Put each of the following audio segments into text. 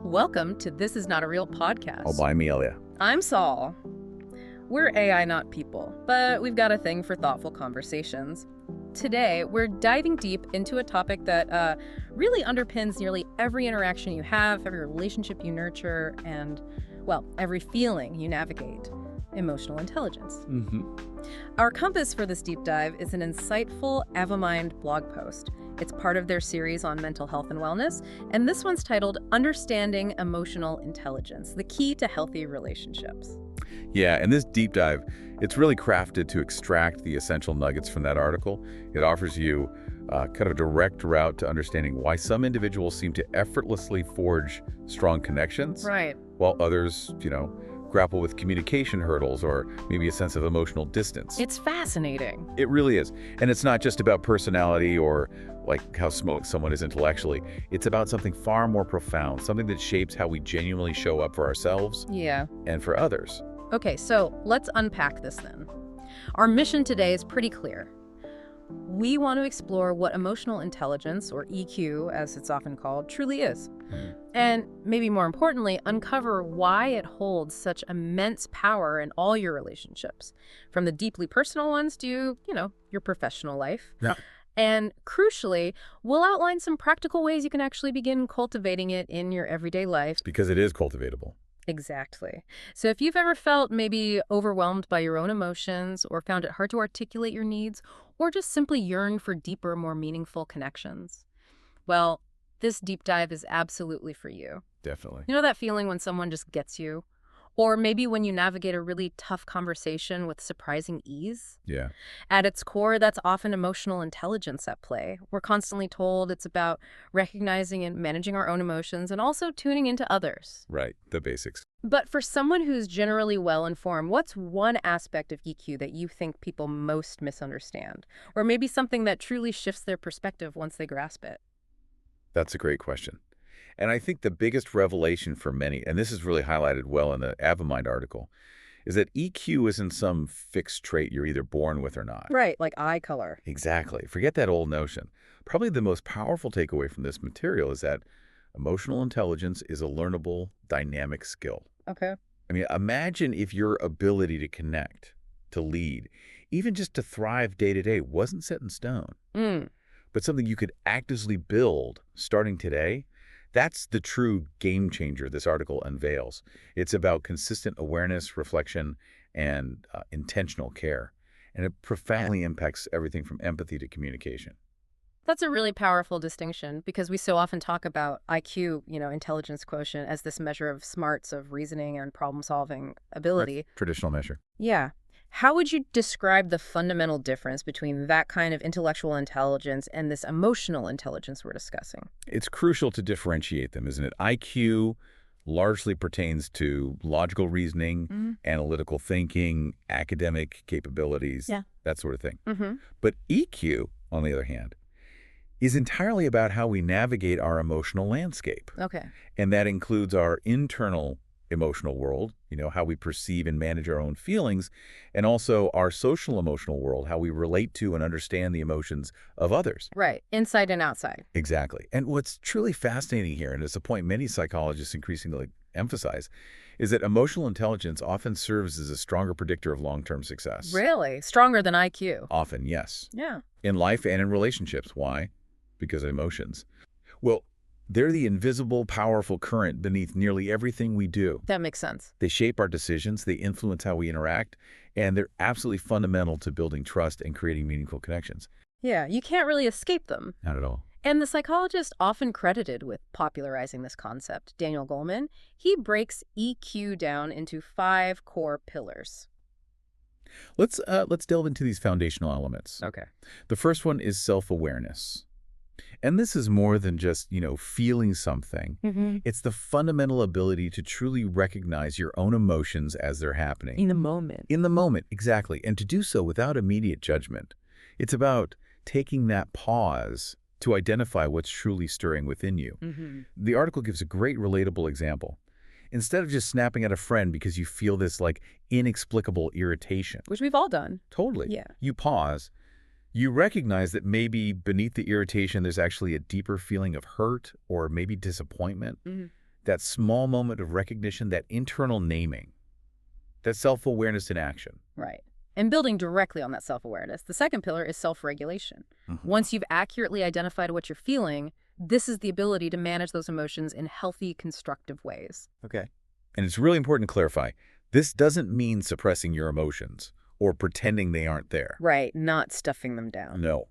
Welcome to This Is Not a Real Podcast. Oh, by me, Elia. I'm Saul. We're AI, not people, but we've got a thing for thoughtful conversations. Today, we're diving deep into a topic that really underpins nearly every interaction you have, every relationship you nurture, and, well, every feeling you navigate. Emotional intelligence. Our compass for this deep dive is an insightful AvaMind blog post. It's part of their series on mental health and wellness, and this one's titled Understanding Emotional Intelligence, the Key to Healthy Relationships. Yeah, and this deep dive, it's really crafted to extract the essential nuggets from that article. It offers you kind of a direct route to understanding why some individuals seem to effortlessly forge strong connections, Right. while others, grapple with communication hurdles or maybe a sense of emotional distance. It's fascinating. It really is. And it's not just about personality or like how smart someone is intellectually. It's about something far more profound, something that shapes how we genuinely show up for ourselves Yeah. and for others. Okay, so let's unpack this then. Our mission today is pretty clear. We want to explore what emotional intelligence, or EQ as it's often called, truly is. And maybe more importantly, uncover why it holds such immense power in all your relationships, from the deeply personal ones to, your professional life. Yeah. And crucially, we'll outline some practical ways you can actually begin cultivating it in your everyday life. Because it is cultivatable. Exactly. So if you've ever felt maybe overwhelmed by your own emotions or found it hard to articulate your needs or just simply yearn for deeper, more meaningful connections, well, this deep dive is absolutely for you. Definitely. You know that feeling when someone just gets you? Or maybe when you navigate a really tough conversation with surprising ease? Yeah. At its core, that's often emotional intelligence at play. We're constantly told it's about recognizing and managing our own emotions and also tuning into others. Right. The basics. But for someone who's generally well-informed, what's one aspect of EQ that you think people most misunderstand? Or maybe something that truly shifts their perspective once they grasp it? That's a great question. And I think the biggest revelation for many, and this is really highlighted well in the AvaMind article, is that EQ isn't some fixed trait you're either born with or not. Right, like eye color. Exactly. Forget that old notion. Probably the most powerful takeaway from this material is that emotional intelligence is a learnable, dynamic skill. Okay. I mean, imagine if your ability to connect, to lead, even just to thrive day to day wasn't set in stone, but something you could actively build starting today. That's the true game changer this article unveils. It's about consistent awareness, reflection, and intentional care. And it profoundly impacts everything from empathy to communication. That's a really powerful distinction because we so often talk about IQ, intelligence quotient, as this measure of smarts, of reasoning and problem-solving ability. That's traditional measure. Yeah. How would you describe the fundamental difference between that kind of intellectual intelligence and this emotional intelligence we're discussing? It's crucial to differentiate them, isn't it? IQ largely pertains to logical reasoning, analytical thinking, academic capabilities, that sort of thing. But EQ, on the other hand, is entirely about how we navigate our emotional landscape. Okay. And that includes our internal emotional world, how we perceive and manage our own feelings, and also our social emotional world, how we relate to and understand the emotions of others. Right. Inside and outside. Exactly. And what's truly fascinating here, and it's a point many psychologists increasingly emphasize, is that emotional intelligence often serves as a stronger predictor of long-term success. Really? Stronger than IQ? Often, yes. Yeah. In life and in relationships. Why? Because of emotions. Well, they're the invisible, powerful current beneath nearly everything we do. That makes sense. They shape our decisions, they influence how we interact, and they're absolutely fundamental to building trust and creating meaningful connections. Yeah, you can't really escape them. Not at all. And the psychologist often credited with popularizing this concept, Daniel Goleman, he breaks EQ down into 5 core pillars. Let's delve into these foundational elements. Okay. The first one is self-awareness. And this is more than just, feeling something. It's the fundamental ability to truly recognize your own emotions as they're happening. In the moment. In the moment, exactly. And to do so without immediate judgment. It's about taking that pause to identify what's truly stirring within you. The article gives a great relatable example. Instead of just snapping at a friend because you feel this inexplicable irritation. Which we've all done. Totally. Yeah. You pause. You recognize that maybe beneath the irritation, there's actually a deeper feeling of hurt or maybe disappointment. That small moment of recognition, that internal naming, that self-awareness in action. Right. And building directly on that self-awareness, the second pillar is self-regulation. Mm-hmm. Once you've accurately identified what you're feeling, this is the ability to manage those emotions in healthy, constructive ways. Okay. And it's really important to clarify, this doesn't mean suppressing your emotions or pretending they aren't there. Right, not stuffing them down. No.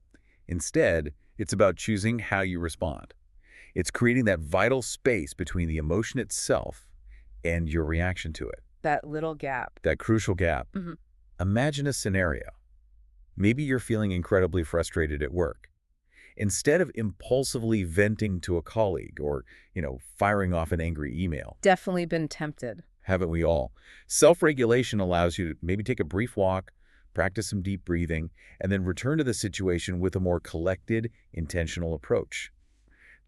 Instead, it's about choosing how you respond. It's creating that vital space between the emotion itself and your reaction to it. That little gap. That crucial gap. Mm-hmm. Imagine a scenario. Maybe you're feeling incredibly frustrated at work. Instead of impulsively venting to a colleague or, firing off an angry email. Definitely been tempted. Haven't we all? Self-regulation allows you to maybe take a brief walk, practice some deep breathing, and then return to the situation with a more collected, intentional approach.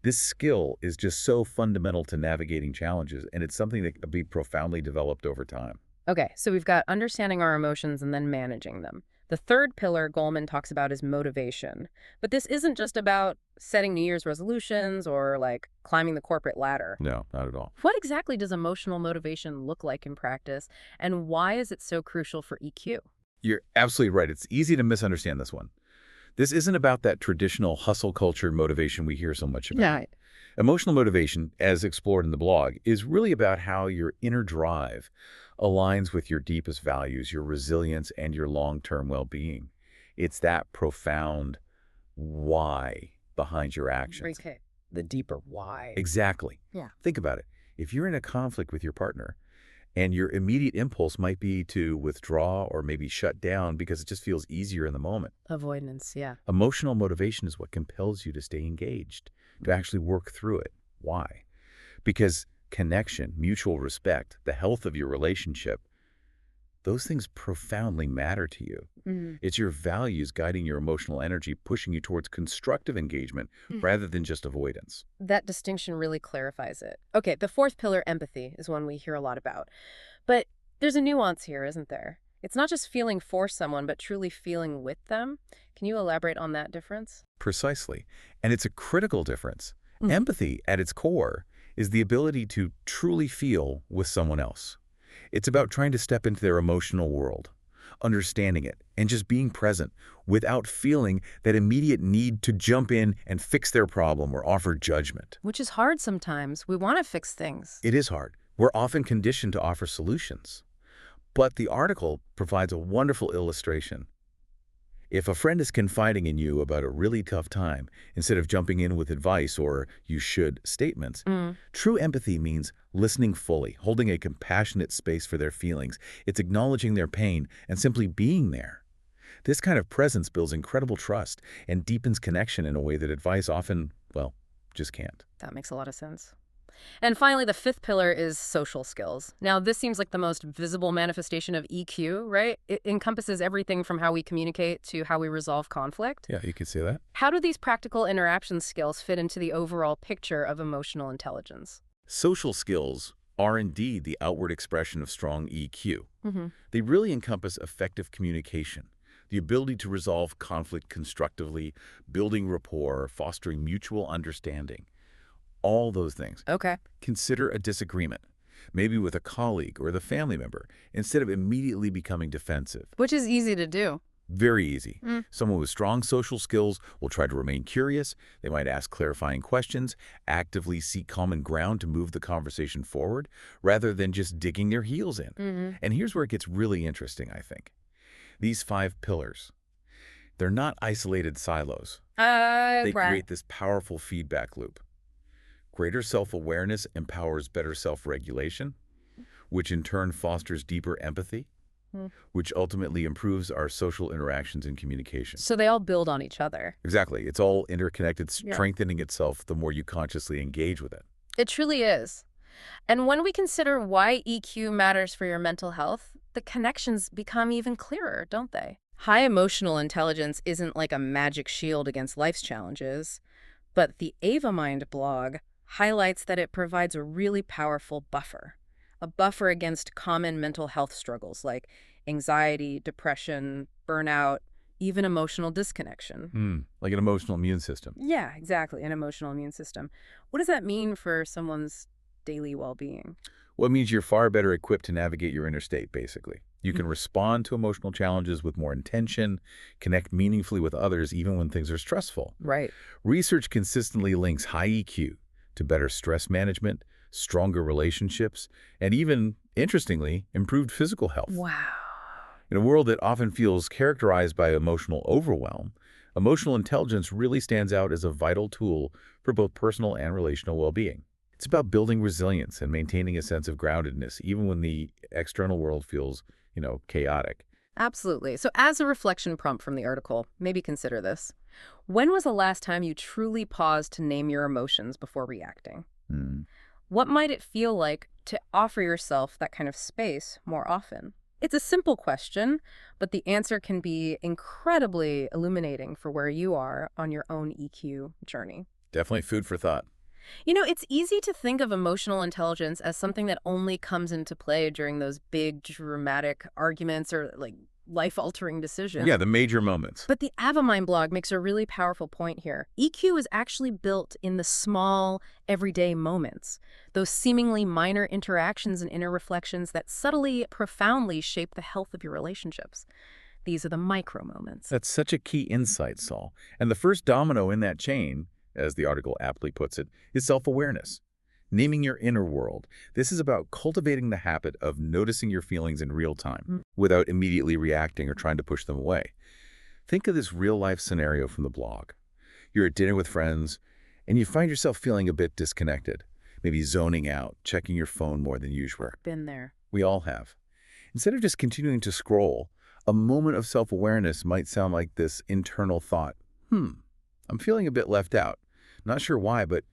This skill is just so fundamental to navigating challenges, and it's something that can be profoundly developed over time. Okay, so we've got understanding our emotions and then managing them. The third pillar Goleman talks about is motivation. But this isn't just about setting New Year's resolutions or climbing the corporate ladder. No, not at all. What exactly does emotional motivation look like in practice, and why is it so crucial for EQ? You're absolutely right. It's easy to misunderstand this one. This isn't about that traditional hustle culture motivation we hear so much about. Yeah. Emotional motivation, as explored in the blog, is really about how your inner drive aligns with your deepest values, your resilience, and your long-term well-being. It's that profound why behind your actions. Okay. The deeper why. Exactly. Yeah. Think about it. If you're in a conflict with your partner, and your immediate impulse might be to withdraw or maybe shut down because it just feels easier in the moment. Avoidance, yeah. Emotional motivation is what compels you to stay engaged, to actually work through it. Why? Because connection, mutual respect, the health of your relationship, those things profoundly matter to you. Mm-hmm. It's your values guiding your emotional energy, pushing you towards constructive engagement rather than just avoidance. That distinction really clarifies it. Okay, the fourth pillar, empathy, is one we hear a lot about. But there's a nuance here, isn't there? It's not just feeling for someone, but truly feeling with them. Can you elaborate on that difference? Precisely. And it's a critical difference. Empathy, at its core, is the ability to truly feel with someone else. It's about trying to step into their emotional world, understanding it, and just being present without feeling that immediate need to jump in and fix their problem or offer judgment. Which is hard sometimes. We want to fix things. It is hard. We're often conditioned to offer solutions. But the article provides a wonderful illustration. If a friend is confiding in you about a really tough time, instead of jumping in with advice or "you should" statements, true empathy means listening fully, holding a compassionate space for their feelings. It's acknowledging their pain and simply being there. This kind of presence builds incredible trust and deepens connection in a way that advice often, just can't. That makes a lot of sense. And finally, the fifth pillar is social skills. Now, this seems like the most visible manifestation of EQ, right? It encompasses everything from how we communicate to how we resolve conflict. Yeah, you could say that. How do these practical interaction skills fit into the overall picture of emotional intelligence? Social skills are indeed the outward expression of strong EQ. Mm-hmm. They really encompass effective communication, the ability to resolve conflict constructively, building rapport, fostering mutual understanding. All those things. Okay. Consider a disagreement, maybe with a colleague or the family member, instead of immediately becoming defensive. Which is easy to do. Very easy. Someone with strong social skills will try to remain curious. They might ask clarifying questions, actively seek common ground to move the conversation forward, rather than just digging their heels in. And here's where it gets really interesting, I think. These 5 pillars, they're not isolated silos. They create this powerful feedback loop. Greater self-awareness empowers better self-regulation, which in turn fosters deeper empathy, which ultimately improves our social interactions and communication. So they all build on each other. Exactly. It's all interconnected, strengthening itself the more you consciously engage with it. It truly is. And when we consider why EQ matters for your mental health, the connections become even clearer, don't they? High emotional intelligence isn't like a magic shield against life's challenges, but the Ava Mind blog highlights that it provides a really powerful buffer, a buffer against common mental health struggles like anxiety, depression, burnout, even emotional disconnection. Like an emotional immune system. Yeah, exactly, an emotional immune system. What does that mean for someone's daily well-being? Well, it means you're far better equipped to navigate your inner state, basically. You can respond to emotional challenges with more intention, connect meaningfully with others even when things are stressful. Right. Research consistently links high EQ to better stress management, stronger relationships, and even, interestingly, improved physical health. Wow. In a world that often feels characterized by emotional overwhelm, emotional intelligence really stands out as a vital tool for both personal and relational well-being. It's about building resilience and maintaining a sense of groundedness, even when the external world feels, chaotic. Absolutely. So as a reflection prompt from the article, maybe consider this. When was the last time you truly paused to name your emotions before reacting? Hmm. What might it feel like to offer yourself that kind of space more often? It's a simple question, but the answer can be incredibly illuminating for where you are on your own EQ journey. Definitely food for thought. It's easy to think of emotional intelligence as something that only comes into play during those big, dramatic arguments or like life-altering decisions. Yeah, the major moments. But the Avamind blog makes a really powerful point here. EQ is actually built in the small, everyday moments, those seemingly minor interactions and inner reflections that subtly, profoundly shape the health of your relationships. These are the micro moments. That's such a key insight, Saul. And the first domino in that chain, as the article aptly puts it, is self-awareness. Naming your inner world. This is about cultivating the habit of noticing your feelings in real time without immediately reacting or trying to push them away. Think of this real-life scenario from the blog. You're at dinner with friends, and you find yourself feeling a bit disconnected, maybe zoning out, checking your phone more than usual. Been there. We all have. Instead of just continuing to scroll, a moment of self-awareness might sound like this internal thought. I'm feeling a bit left out. Not sure why, but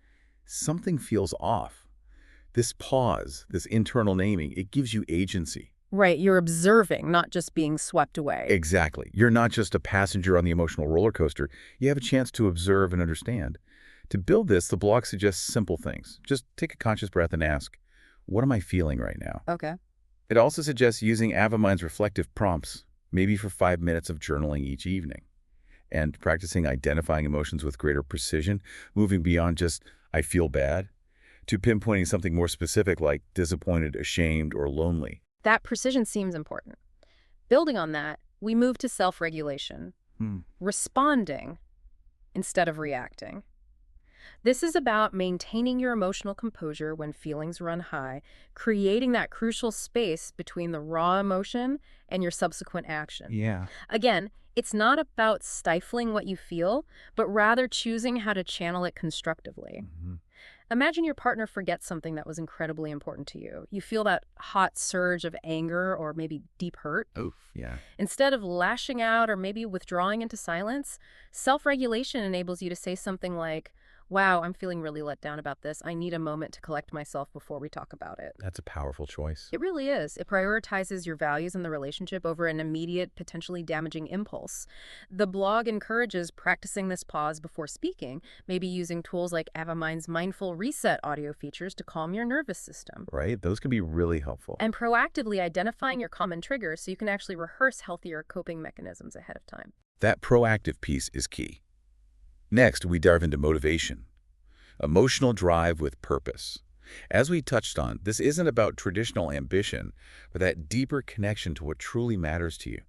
something feels off. This pause, this internal naming, it gives you agency. Right, you're observing, not just being swept away. Exactly. You're not just a passenger on the emotional roller coaster. You have a chance to observe and understand. To build this, the blog suggests simple things. Just take a conscious breath and ask, what am I feeling right now? Okay. It also suggests using Avamind's reflective prompts, maybe for 5 minutes of journaling each evening, and practicing identifying emotions with greater precision, moving beyond just, I feel bad, to pinpointing something more specific like disappointed, ashamed, or lonely. That precision seems important. Building on that, we move to self-regulation, responding instead of reacting. This is about maintaining your emotional composure when feelings run high, creating that crucial space between the raw emotion and your subsequent action. Yeah. Again, it's not about stifling what you feel, but rather choosing how to channel it constructively. Imagine your partner forgets something that was incredibly important to you. You feel that hot surge of anger or maybe deep hurt. Oof, yeah. Instead of lashing out or maybe withdrawing into silence, self-regulation enables you to say something like, wow, I'm feeling really let down about this. I need a moment to collect myself before we talk about it. That's a powerful choice. It really is. It prioritizes your values in the relationship over an immediate, potentially damaging impulse. The blog encourages practicing this pause before speaking, maybe using tools like Avamind's Mindful Reset audio features to calm your nervous system. Right? Those can be really helpful. And proactively identifying your common triggers so you can actually rehearse healthier coping mechanisms ahead of time. That proactive piece is key. Next, we dive into motivation. Emotional drive with purpose. As we touched on, this isn't about traditional ambition, but that deeper connection to what truly matters to you,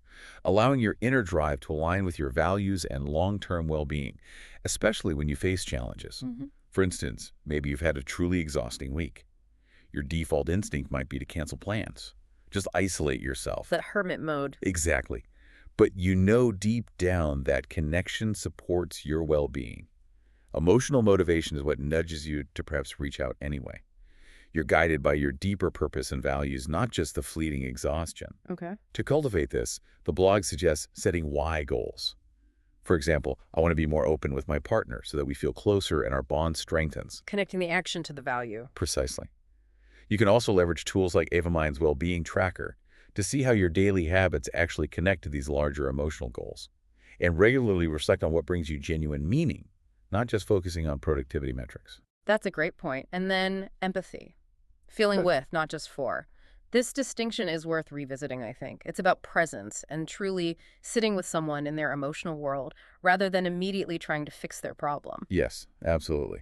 allowing your inner drive to align with your values and long-term well-being, especially when you face challenges. For instance, maybe you've had a truly exhausting week. Your default instinct might be to cancel plans. Just isolate yourself. That hermit mode. Exactly. But you know deep down that connection supports your well-being. Emotional motivation is what nudges you to perhaps reach out anyway. You're guided by your deeper purpose and values, not just the fleeting exhaustion. Okay. To cultivate this, the blog suggests setting why goals. For example, I want to be more open with my partner so that we feel closer and our bond strengthens. Connecting the action to the value. Precisely. You can also leverage tools like Avamind's Well-Being Tracker to see how your daily habits actually connect to these larger emotional goals, and regularly reflect on what brings you genuine meaning, not just focusing on productivity metrics. That's a great point. And then empathy. Feeling with, not just for. This distinction is worth revisiting, I think. It's about presence and truly sitting with someone in their emotional world rather than immediately trying to fix their problem. Yes, absolutely.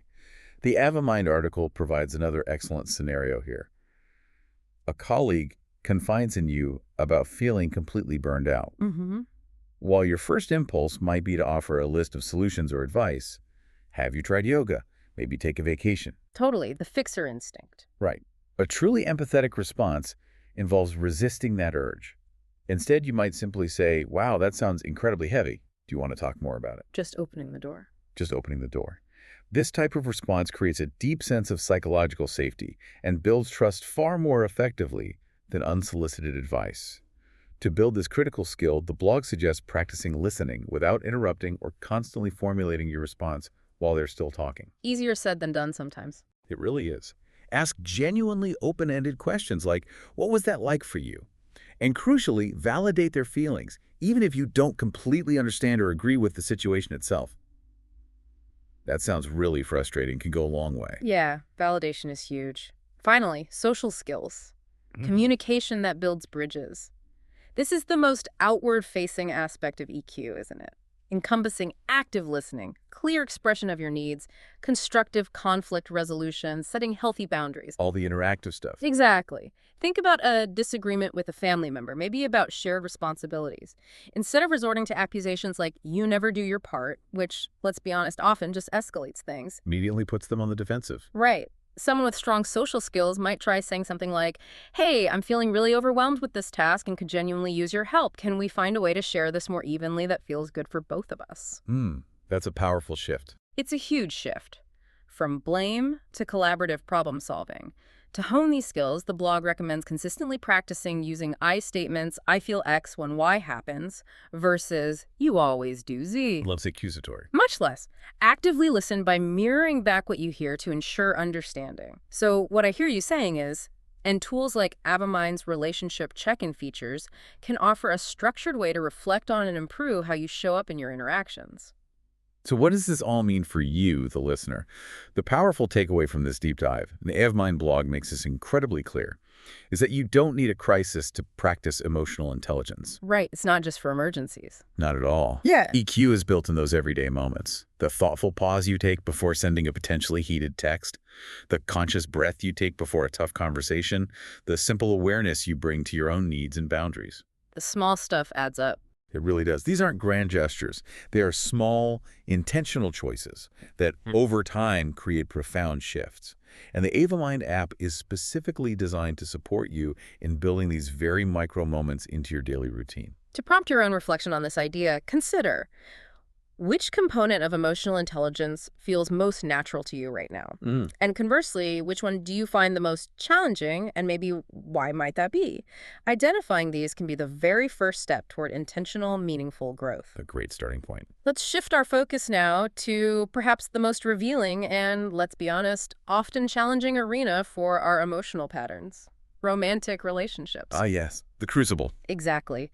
The Avamind article provides another excellent scenario here. A colleague confides in you about feeling completely burned out. Mm-hmm. While your first impulse might be to offer a list of solutions or advice, have you tried yoga? Maybe take a vacation. Totally, the fixer instinct. Right. A truly empathetic response involves resisting that urge. Instead, you might simply say, wow, that sounds incredibly heavy. Do you want to talk more about it? Just opening the door. Just opening the door. This type of response creates a deep sense of psychological safety and builds trust far more effectively than unsolicited advice. To build this critical skill, the blog suggests practicing listening without interrupting or constantly formulating your response while they're still talking. Easier said than done sometimes. It really is. Ask genuinely open-ended questions like, what was that like for you? And crucially, validate their feelings, even if you don't completely understand or agree with the situation itself. That sounds really frustrating, can go a long way. Yeah, validation is huge. Finally, social skills. Communication that builds bridges. This is the most outward-facing aspect of EQ, isn't it? Encompassing active listening, clear expression of your needs, constructive conflict resolution, setting healthy boundaries. All the interactive stuff. Exactly. Think about a disagreement with a family member, maybe about shared responsibilities. Instead of resorting to accusations like, you never do your part, which, let's be honest, often just escalates things. Immediately puts them on the defensive. Right. Someone with strong social skills might try saying something like, hey, I'm feeling really overwhelmed with this task and could genuinely use your help. Can we find a way to share this more evenly that feels good for both of us? That's a powerful shift. It's a huge shift. From blame to collaborative problem solving. To hone these skills, the blog recommends consistently practicing using I statements, I feel X when Y happens, versus you always do Z. Loves accusatory. Much less. Actively listen by mirroring back what you hear to ensure understanding. So what I hear you saying is, and tools like Avamind's relationship check-in features can offer a structured way to reflect on and improve how you show up in your interactions. So what does this all mean for you, the listener? The powerful takeaway from this deep dive, and the Avamind blog makes this incredibly clear, is that you don't need a crisis to practice emotional intelligence. Right. It's not just for emergencies. Not at all. Yeah. EQ is built in those everyday moments. The thoughtful pause you take before sending a potentially heated text, the conscious breath you take before a tough conversation, the simple awareness you bring to your own needs and boundaries. The small stuff adds up. It really does. These aren't grand gestures. They are small, intentional choices that over time create profound shifts. And the Avamind app is specifically designed to support you in building these very micro moments into your daily routine. To prompt your own reflection on this idea, consider which component of emotional intelligence feels most natural to you right now? And conversely, which one do you find the most challenging, and maybe why might that be? Identifying these can be the very first step toward intentional, meaningful growth. A great starting point. Let's shift our focus now to perhaps the most revealing and, let's be honest, often challenging arena for our emotional patterns. Romantic relationships. Ah, yes. The crucible. Exactly.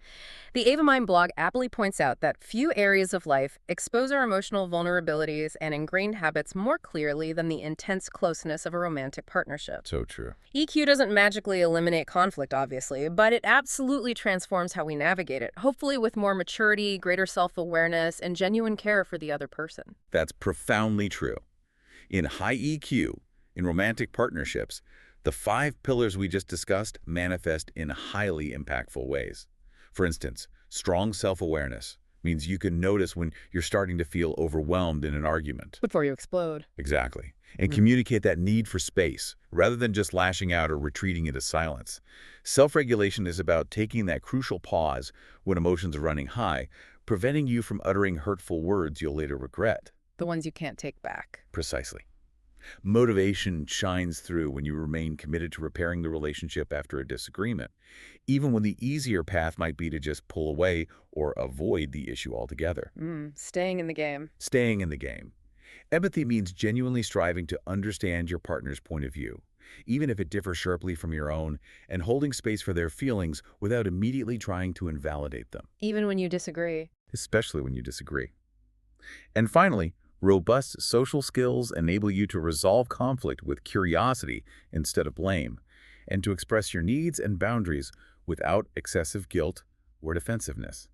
The Avamind blog aptly points out that few areas of life expose our emotional vulnerabilities and ingrained habits more clearly than the intense closeness of a romantic partnership. So true. EQ doesn't magically eliminate conflict, obviously, but it absolutely transforms how we navigate it, hopefully with more maturity, greater self-awareness, and genuine care for the other person. That's profoundly true. In high EQ, in romantic partnerships, the 5 pillars we just discussed manifest in highly impactful ways. For instance, strong self-awareness means you can notice when you're starting to feel overwhelmed in an argument. Before you explode. Exactly. And communicate that need for space, rather than just lashing out or retreating into silence. Self-regulation is about taking that crucial pause when emotions are running high, preventing you from uttering hurtful words you'll later regret. The ones you can't take back. Precisely. Motivation shines through when you remain committed to repairing the relationship after a disagreement, even when the easier path might be to just pull away or avoid the issue altogether. Staying in the game. Staying in the game. Empathy means genuinely striving to understand your partner's point of view, even if it differs sharply from your own, and holding space for their feelings without immediately trying to invalidate them. Even when you disagree. Especially when you disagree. And finally, robust social skills enable you to resolve conflict with curiosity instead of blame, and to express your needs and boundaries without excessive guilt or defensiveness.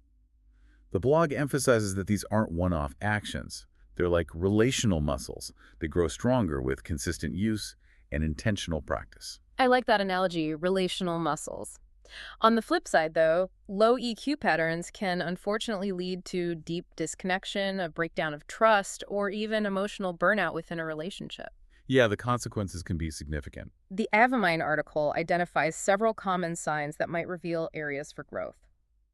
The blog emphasizes that these aren't one-off actions. They're like relational muscles. They grow stronger with consistent use and intentional practice. I like that analogy, relational muscles. On the flip side, though, low EQ patterns can unfortunately lead to deep disconnection, a breakdown of trust, or even emotional burnout within a relationship. Yeah, the consequences can be significant. The Avamine article identifies several common signs that might reveal areas for growth.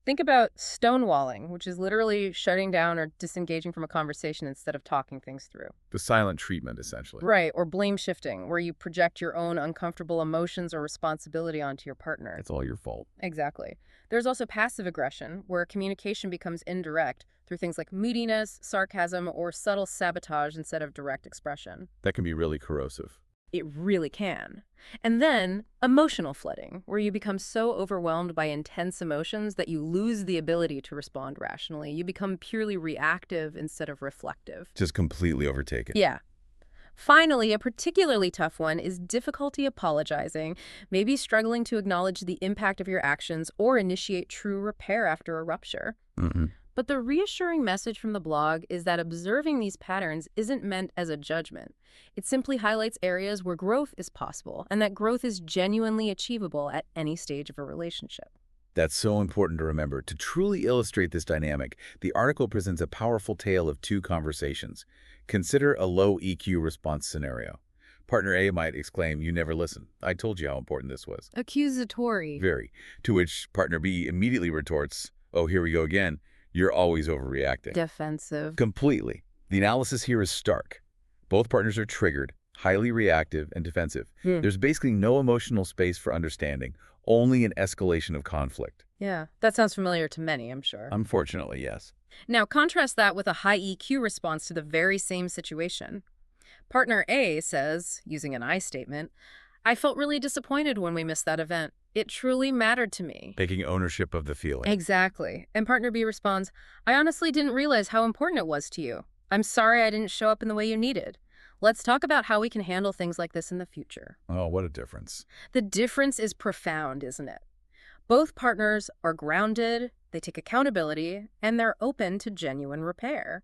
Think about stonewalling, which is literally shutting down or disengaging from a conversation instead of talking things through. The silent treatment, essentially. Right, or blame shifting, where you project your own uncomfortable emotions or responsibility onto your partner. It's all your fault. Exactly. There's also passive aggression, where communication becomes indirect through things like moodiness, sarcasm, or subtle sabotage instead of direct expression. That can be really corrosive. It really can. And then emotional flooding, where you become so overwhelmed by intense emotions that you lose the ability to respond rationally. You become purely reactive instead of reflective. Just completely overtaken. Yeah. Finally, a particularly tough one is difficulty apologizing, maybe struggling to acknowledge the impact of your actions or initiate true repair after a rupture. But the reassuring message from the blog is that observing these patterns isn't meant as a judgment. It simply highlights areas where growth is possible and that growth is genuinely achievable at any stage of a relationship. That's so important to remember. To truly illustrate this dynamic, the article presents a powerful tale of two conversations. Consider a low EQ response scenario. Partner A might exclaim, "You never listen. I told you how important this was." Accusatory. Very. To which partner B immediately retorts, "Oh, here we go again. You're always overreacting." Defensive. Completely. The analysis here is stark. Both partners are triggered, highly reactive, and defensive. There's basically no emotional space for understanding, only an escalation of conflict. Yeah, that sounds familiar to many, I'm sure. Unfortunately, yes. Now, contrast that with a high EQ response to the very same situation. Partner A says, using an I statement, "I felt really disappointed when we missed that event. It truly mattered to me." Taking ownership of the feeling. Exactly. And partner B responds, "I honestly didn't realize how important it was to you. I'm sorry I didn't show up in the way you needed. Let's talk about how we can handle things like this in the future." Oh, what a difference. The difference is profound, isn't it? Both partners are grounded, they take accountability, and they're open to genuine repair.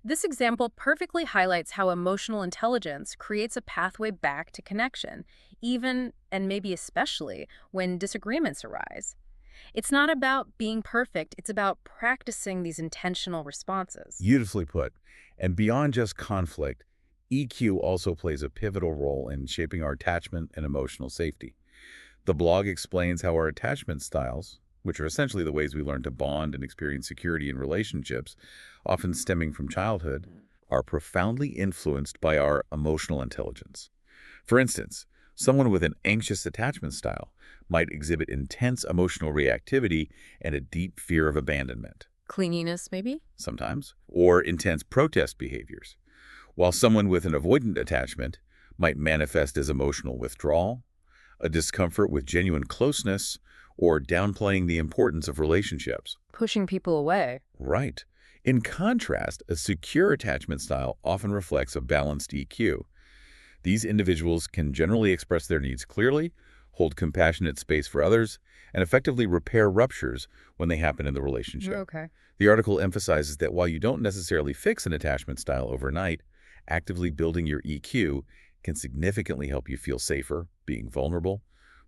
This example perfectly highlights how emotional intelligence creates a pathway back to connection, even, and maybe especially, when disagreements arise. It's not about being perfect, it's about practicing these intentional responses. Beautifully put. And beyond just conflict, EQ also plays a pivotal role in shaping our attachment and emotional safety. The blog explains how our attachment styles, which are essentially the ways we learn to bond and experience security in relationships, often stemming from childhood, are profoundly influenced by our emotional intelligence. For instance, someone with an anxious attachment style might exhibit intense emotional reactivity and a deep fear of abandonment. Clinginess, maybe? Sometimes, or intense protest behaviors, while someone with an avoidant attachment might manifest as emotional withdrawal, a discomfort with genuine closeness, or downplaying the importance of relationships. Pushing people away. Right. In contrast, a secure attachment style often reflects a balanced EQ. These individuals can generally express their needs clearly, hold compassionate space for others, and effectively repair ruptures when they happen in the relationship. Okay. The article emphasizes that while you don't necessarily fix an attachment style overnight, actively building your EQ can significantly help you feel safer, being vulnerable,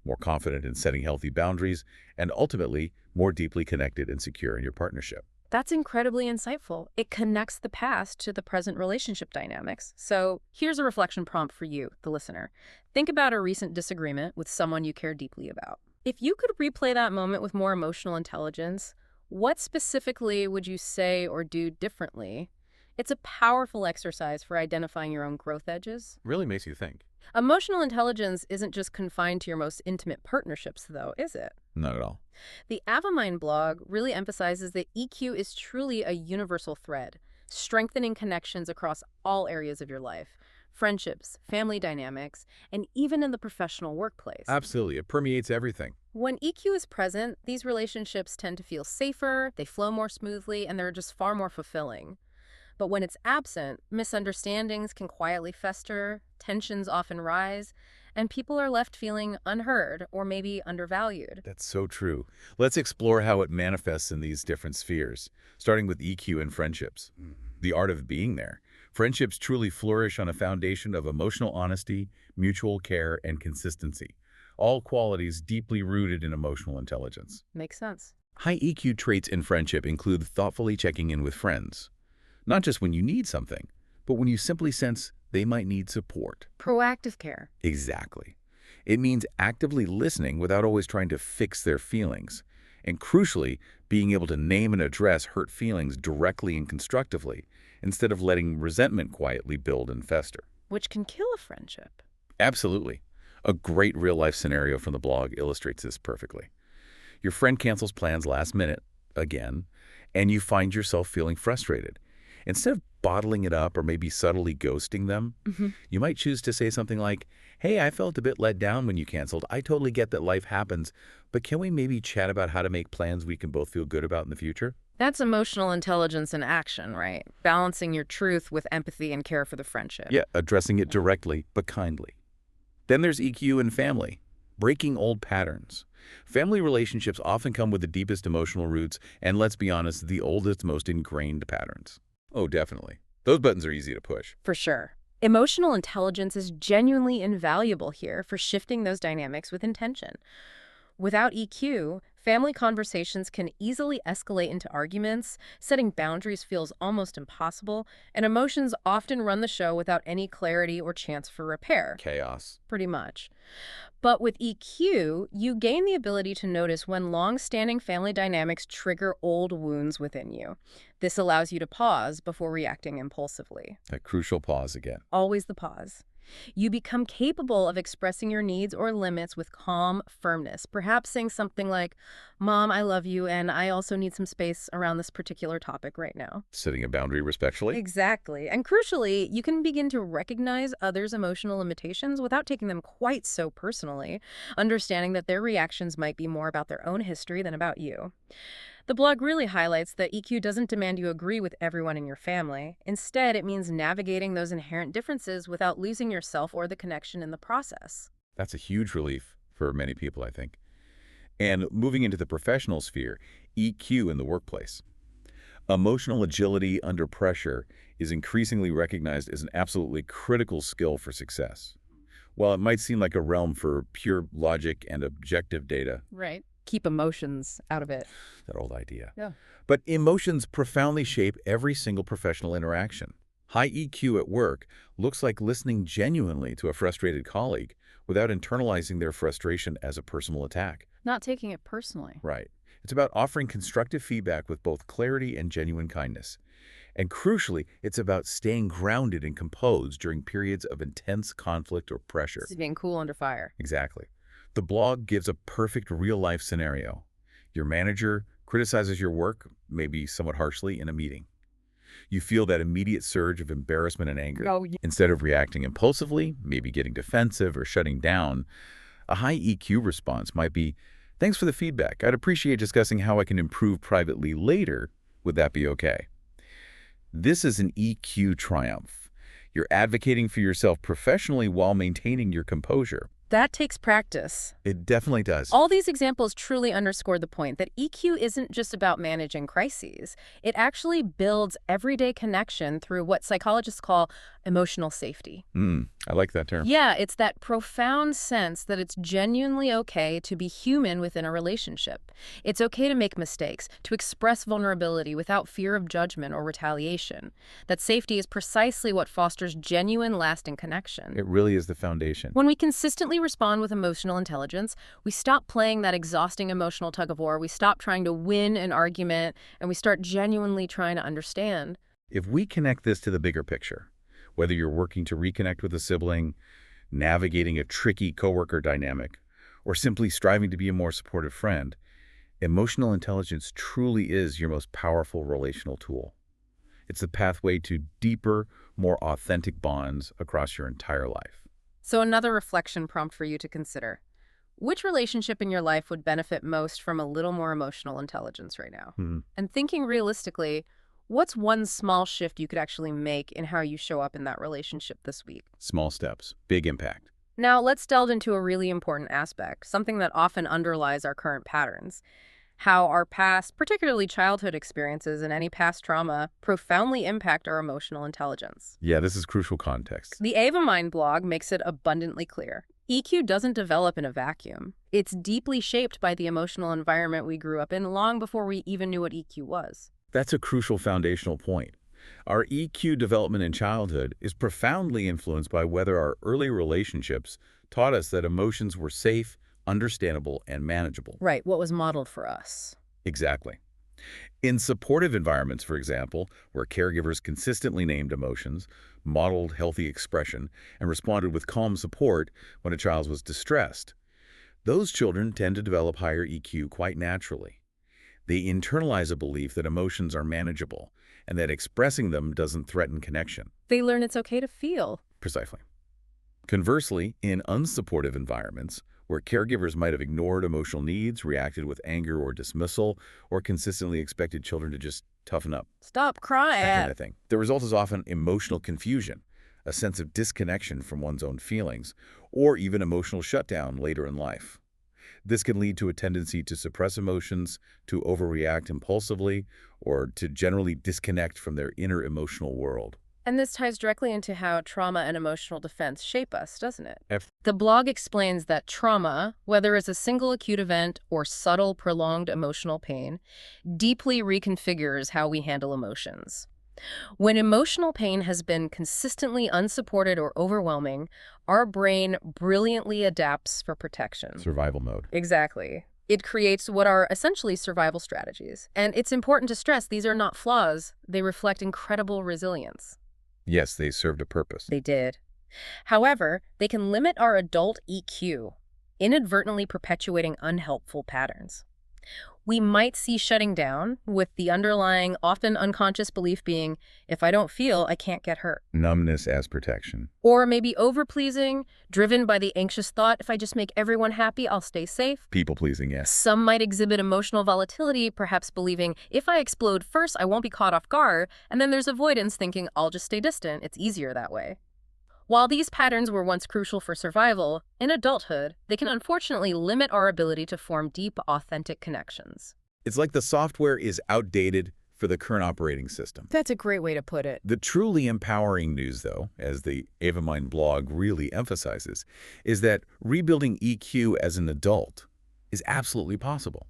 more confident in setting healthy boundaries, and ultimately more deeply connected and secure in your partnership. That's incredibly insightful. It connects the past to the present relationship dynamics. So here's a reflection prompt for you, the listener. Think about a recent disagreement with someone you care deeply about. If you could replay that moment with more emotional intelligence, what specifically would you say or do differently? It's a powerful exercise for identifying your own growth edges. Really makes you think. Emotional intelligence isn't just confined to your most intimate partnerships, though, is it? Not at all. The Avamine blog really emphasizes that EQ is truly a universal thread, strengthening connections across all areas of your life, friendships, family dynamics, and even in the professional workplace. Absolutely. It permeates everything. When EQ is present, these relationships tend to feel safer, they flow more smoothly, and they're just far more fulfilling. But when it's absent, misunderstandings can quietly fester, tensions often rise, and people are left feeling unheard or maybe undervalued. That's so true. Let's explore how it manifests in these different spheres, starting with EQ and friendships. The art of being there. Friendships truly flourish on a foundation of emotional honesty, mutual care, and consistency, all qualities deeply rooted in emotional intelligence. Makes sense. High EQ traits in friendship include thoughtfully checking in with friends, not just when you need something, but when you simply sense they might need support. Proactive care. Exactly. It means actively listening without always trying to fix their feelings, and crucially, being able to name and address hurt feelings directly and constructively, instead of letting resentment quietly build and fester. Which can kill a friendship. Absolutely. A great real-life scenario from the blog illustrates this perfectly. Your friend cancels plans last minute, again, and you find yourself feeling frustrated. Instead of bottling it up or maybe subtly ghosting them, you might choose to say something like, "Hey, I felt a bit let down when you canceled. I totally get that life happens, but can we maybe chat about how to make plans we can both feel good about in the future?" That's emotional intelligence in action, right? Balancing your truth with empathy and care for the friendship. Yeah, addressing it directly but kindly. Then there's EQ and family, breaking old patterns. Family relationships often come with the deepest emotional roots and, let's be honest, the oldest, most ingrained patterns. Oh, definitely. Those buttons are easy to push. For sure. Emotional intelligence is genuinely invaluable here for shifting those dynamics with intention. Without EQ, family conversations can easily escalate into arguments, setting boundaries feels almost impossible, and emotions often run the show without any clarity or chance for repair. Chaos. Pretty much. But with EQ, you gain the ability to notice when long-standing family dynamics trigger old wounds within you. This allows you to pause before reacting impulsively. That crucial pause again. Always the pause. You become capable of expressing your needs or limits with calm firmness, perhaps saying something like, "Mom, I love you, and I also need some space around this particular topic right now." Setting a boundary respectfully. Exactly. And crucially, you can begin to recognize others' emotional limitations without taking them quite so personally, understanding that their reactions might be more about their own history than about you. The blog really highlights that EQ doesn't demand you agree with everyone in your family. Instead, it means navigating those inherent differences without losing yourself or the connection in the process. That's a huge relief for many people, I think. And moving into the professional sphere, EQ in the workplace. Emotional agility under pressure is increasingly recognized as an absolutely critical skill for success. While it might seem like a realm for pure logic and objective data, Right. Keep emotions out of it. that old idea. Yeah. But emotions profoundly shape every single professional interaction. High EQ at work looks like listening genuinely to a frustrated colleague without internalizing their frustration as a personal attack. Not taking it personally. Right. It's about offering constructive feedback with both clarity and genuine kindness. And crucially, it's about staying grounded and composed during periods of intense conflict or pressure. This is being cool under fire. Exactly. The blog gives a perfect real-life scenario. Your manager criticizes your work, maybe somewhat harshly, in a meeting. You feel that immediate surge of embarrassment and anger. Oh, yeah. Instead of reacting impulsively, maybe getting defensive or shutting down, a high EQ response might be, "Thanks for the feedback. I'd appreciate discussing how I can improve privately later. Would that be okay?" This is an EQ triumph. You're advocating for yourself professionally while maintaining your composure. That takes practice. It definitely does. All these examples truly underscore the point that EQ isn't just about managing crises. It actually builds everyday connection through what psychologists call emotional safety. I like that term. Yeah, it's that profound sense that it's genuinely okay to be human within a relationship. It's okay to make mistakes, to express vulnerability without fear of judgment or retaliation. That safety is precisely what fosters genuine, lasting connection. It really is the foundation. When we consistently respond with emotional intelligence, we stop playing that exhausting emotional tug-of-war, we stop trying to win an argument, and we start genuinely trying to understand. If we connect this to the bigger picture, whether you're working to reconnect with a sibling, navigating a tricky coworker dynamic, or simply striving to be a more supportive friend, emotional intelligence truly is your most powerful relational tool. It's the pathway to deeper, more authentic bonds across your entire life. So another reflection prompt for you to consider. Which relationship in your life would benefit most from a little more emotional intelligence right now? And thinking realistically, what's one small shift you could actually make in how you show up in that relationship this week? Small steps, big impact. Now, let's delve into a really important aspect, something that often underlies our current patterns. how our past, particularly childhood experiences and any past trauma, profoundly impact our emotional intelligence. Yeah, this is crucial context. The Ava Mind blog makes it abundantly clear. EQ doesn't develop in a vacuum. It's deeply shaped by the emotional environment we grew up in long before we even knew what EQ was. That's a crucial foundational point. Our EQ development in childhood is profoundly influenced by whether our early relationships taught us that emotions were safe, understandable, and manageable. Right, what was modeled for us. Exactly. In supportive environments, for example, where caregivers consistently named emotions, modeled healthy expression, and responded with calm support when a child was distressed, those children tend to develop higher EQ quite naturally. They internalize a belief that emotions are manageable and that expressing them doesn't threaten connection. They learn it's okay to feel. Precisely. Conversely, in unsupportive environments, where caregivers might have ignored emotional needs, reacted with anger or dismissal, or consistently expected children to just toughen up, Stop crying. that kind of thing, the result is often emotional confusion, a sense of disconnection from one's own feelings, or even emotional shutdown later in life. This can lead to a tendency to suppress emotions, to overreact impulsively, or to generally disconnect from their inner emotional world. And this ties directly into how trauma and emotional defense shape us, doesn't it? F The blog explains that trauma, whether it's a single acute event or subtle, prolonged emotional pain, deeply reconfigures how we handle emotions. When emotional pain has been consistently unsupported or overwhelming, our brain brilliantly adapts for protection. Survival mode. Exactly. It creates what are essentially survival strategies. And it's important to stress these are not flaws. They reflect incredible resilience. Yes, they served a purpose. They did. However, they can limit our adult EQ, inadvertently perpetuating unhelpful patterns. We might see shutting down, with the underlying, often unconscious belief being, if I don't feel, I can't get hurt. Numbness as protection. Or maybe overpleasing, driven by the anxious thought, if I just make everyone happy, I'll stay safe. People-pleasing, yes. Some might exhibit emotional volatility, perhaps believing, if I explode first, I won't be caught off guard, and then there's avoidance thinking, I'll just stay distant, it's easier that way. While these patterns were once crucial for survival, in adulthood, they can unfortunately limit our ability to form deep, authentic connections. It's like the software is outdated for the current operating system. That's a great way to put it. The truly empowering news, though, as the Ava Mind blog really emphasizes, is that rebuilding EQ as an adult is absolutely possible.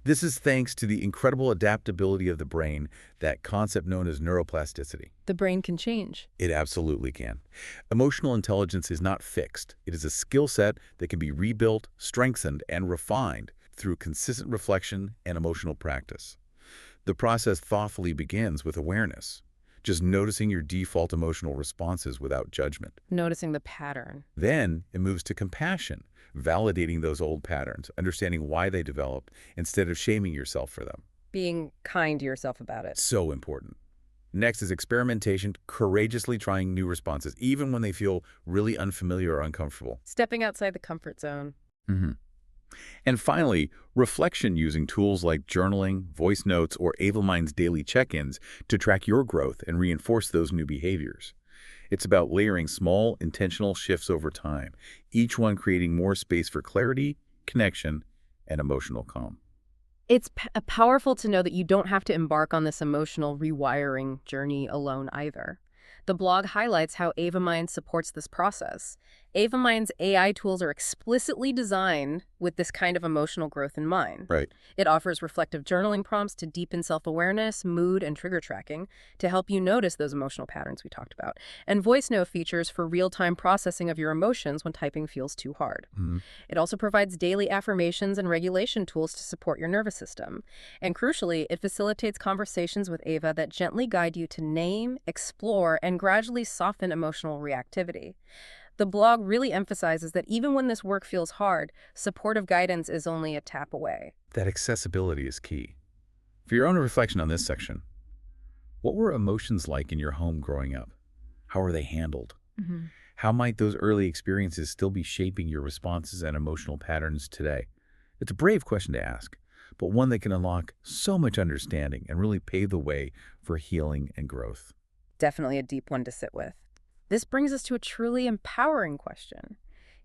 This is thanks to the incredible adaptability of the brain, that concept known as neuroplasticity. The brain can change. It absolutely can. Emotional intelligence is not fixed. It is a skill set that can be rebuilt, strengthened, and refined through consistent reflection and emotional practice. The process thoughtfully begins with awareness, just noticing your default emotional responses without judgment. Noticing the pattern. Then it moves to compassion, validating those old patterns, understanding why they developed instead of shaming yourself for them. Being kind to yourself about it. So important. Next is experimentation, courageously trying new responses, even when they feel really unfamiliar or uncomfortable. Stepping outside the comfort zone. And finally, reflection using tools like journaling, voice notes, or Ava Mind's daily check-ins to track your growth and reinforce those new behaviors. It's about layering small, intentional shifts over time, each one creating more space for clarity, connection, and emotional calm. It's powerful to know that you don't have to embark on this emotional rewiring journey alone either. The blog highlights how Ava Mind supports this process. Ava Mind's AI tools are explicitly designed with this kind of emotional growth in mind. Right. It offers reflective journaling prompts to deepen self-awareness, mood, and trigger tracking to help you notice those emotional patterns we talked about, and voice note features for real-time processing of your emotions when typing feels too hard. It also provides daily affirmations and regulation tools to support your nervous system. And crucially, it facilitates conversations with Ava that gently guide you to name, explore, and gradually soften emotional reactivity. The blog really emphasizes that even when this work feels hard, supportive guidance is only a tap away. That accessibility is key. For your own reflection on this section, what were emotions like in your home growing up? How were they handled? How might those early experiences still be shaping your responses and emotional patterns today? It's a brave question to ask, but one that can unlock so much understanding and really pave the way for healing and growth. Definitely a deep one to sit with. This brings us to a truly empowering question.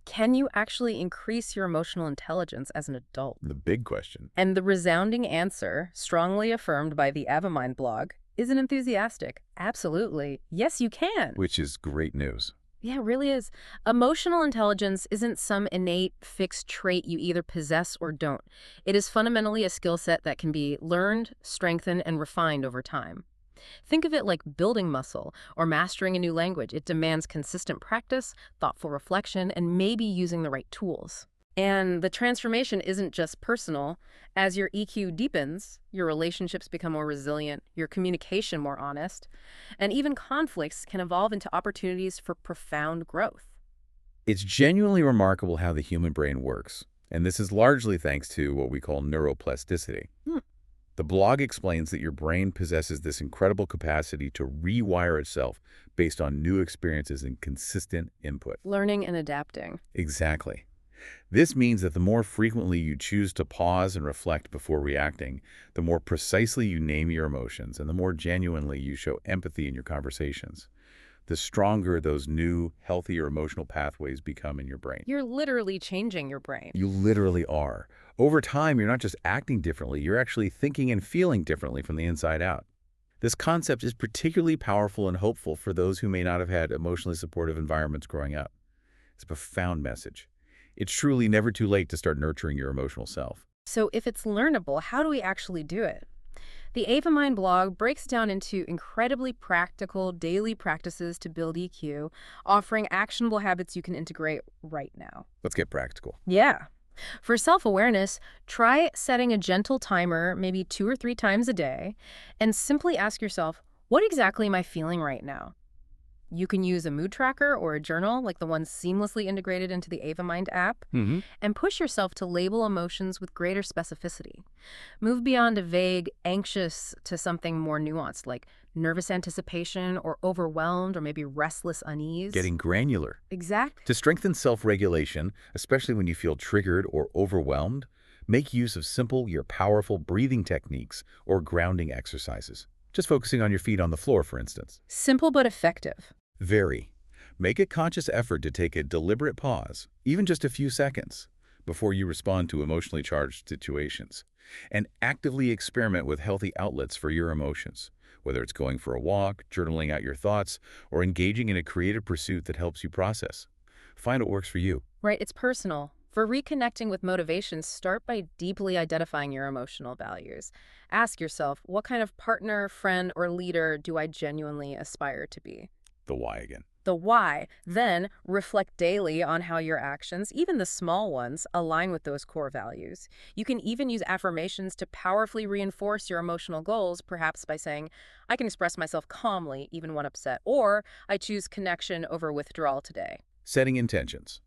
Can you actually increase your emotional intelligence as an adult? The big question. And the resounding answer, strongly affirmed by the Avamind blog, is an enthusiastic. Absolutely. Yes, you can. Which is great news. Yeah, it really is. Emotional intelligence isn't some innate, fixed trait you either possess or don't. It is fundamentally a skill set that can be learned, strengthened, and refined over time. Think of it like building muscle or mastering a new language. It demands consistent practice, thoughtful reflection, and maybe using the right tools. And the transformation isn't just personal. As your EQ deepens, your relationships become more resilient, your communication more honest, and even conflicts can evolve into opportunities for profound growth. It's genuinely remarkable how the human brain works, and this is largely thanks to what we call neuroplasticity. Hmm. The blog explains that your brain possesses this incredible capacity to rewire itself based on new experiences and consistent input. Learning and adapting. Exactly. This means that the more frequently you choose to pause and reflect before reacting, the more precisely you name your emotions and the more genuinely you show empathy in your conversations, the stronger those new, healthier emotional pathways become in your brain. You're literally changing your brain. You literally are. Over time, you're not just acting differently, you're actually thinking and feeling differently from the inside out. This concept is particularly powerful and hopeful for those who may not have had emotionally supportive environments growing up. It's a profound message. It's truly never too late to start nurturing your emotional self. So if it's learnable, how do we actually do it? The Avamind blog breaks down into incredibly practical daily practices to build EQ, offering actionable habits you can integrate right now. Let's get practical. Yeah. For self-awareness, try setting a gentle timer maybe 2 or 3 times a day and simply ask yourself, what exactly am I feeling right now? You can use a mood tracker or a journal like the one seamlessly integrated into the Avamind app, and push yourself to label emotions with greater specificity. Move beyond a vague anxious to something more nuanced like nervous anticipation or overwhelmed or maybe restless unease. Getting granular. Exactly. To strengthen self-regulation, especially when you feel triggered or overwhelmed, make use of simple yet powerful breathing techniques or grounding exercises. Just focusing on your feet on the floor, for instance. Simple but effective. Very. Make a conscious effort to take a deliberate pause, even just a few seconds, before you respond to emotionally charged situations. And actively experiment with healthy outlets for your emotions, whether it's going for a walk, journaling out your thoughts, or engaging in a creative pursuit that helps you process. Find what works for you. Right, it's personal. For reconnecting with motivation, start by deeply identifying your emotional values. Ask yourself, what kind of partner, friend, or leader do I genuinely aspire to be? The why again. The why. Then reflect daily on how your actions, even the small ones, align with those core values. You can even use affirmations to powerfully reinforce your emotional goals, perhaps by saying, I can express myself calmly even when upset, or I choose connection over withdrawal today. Setting intentions.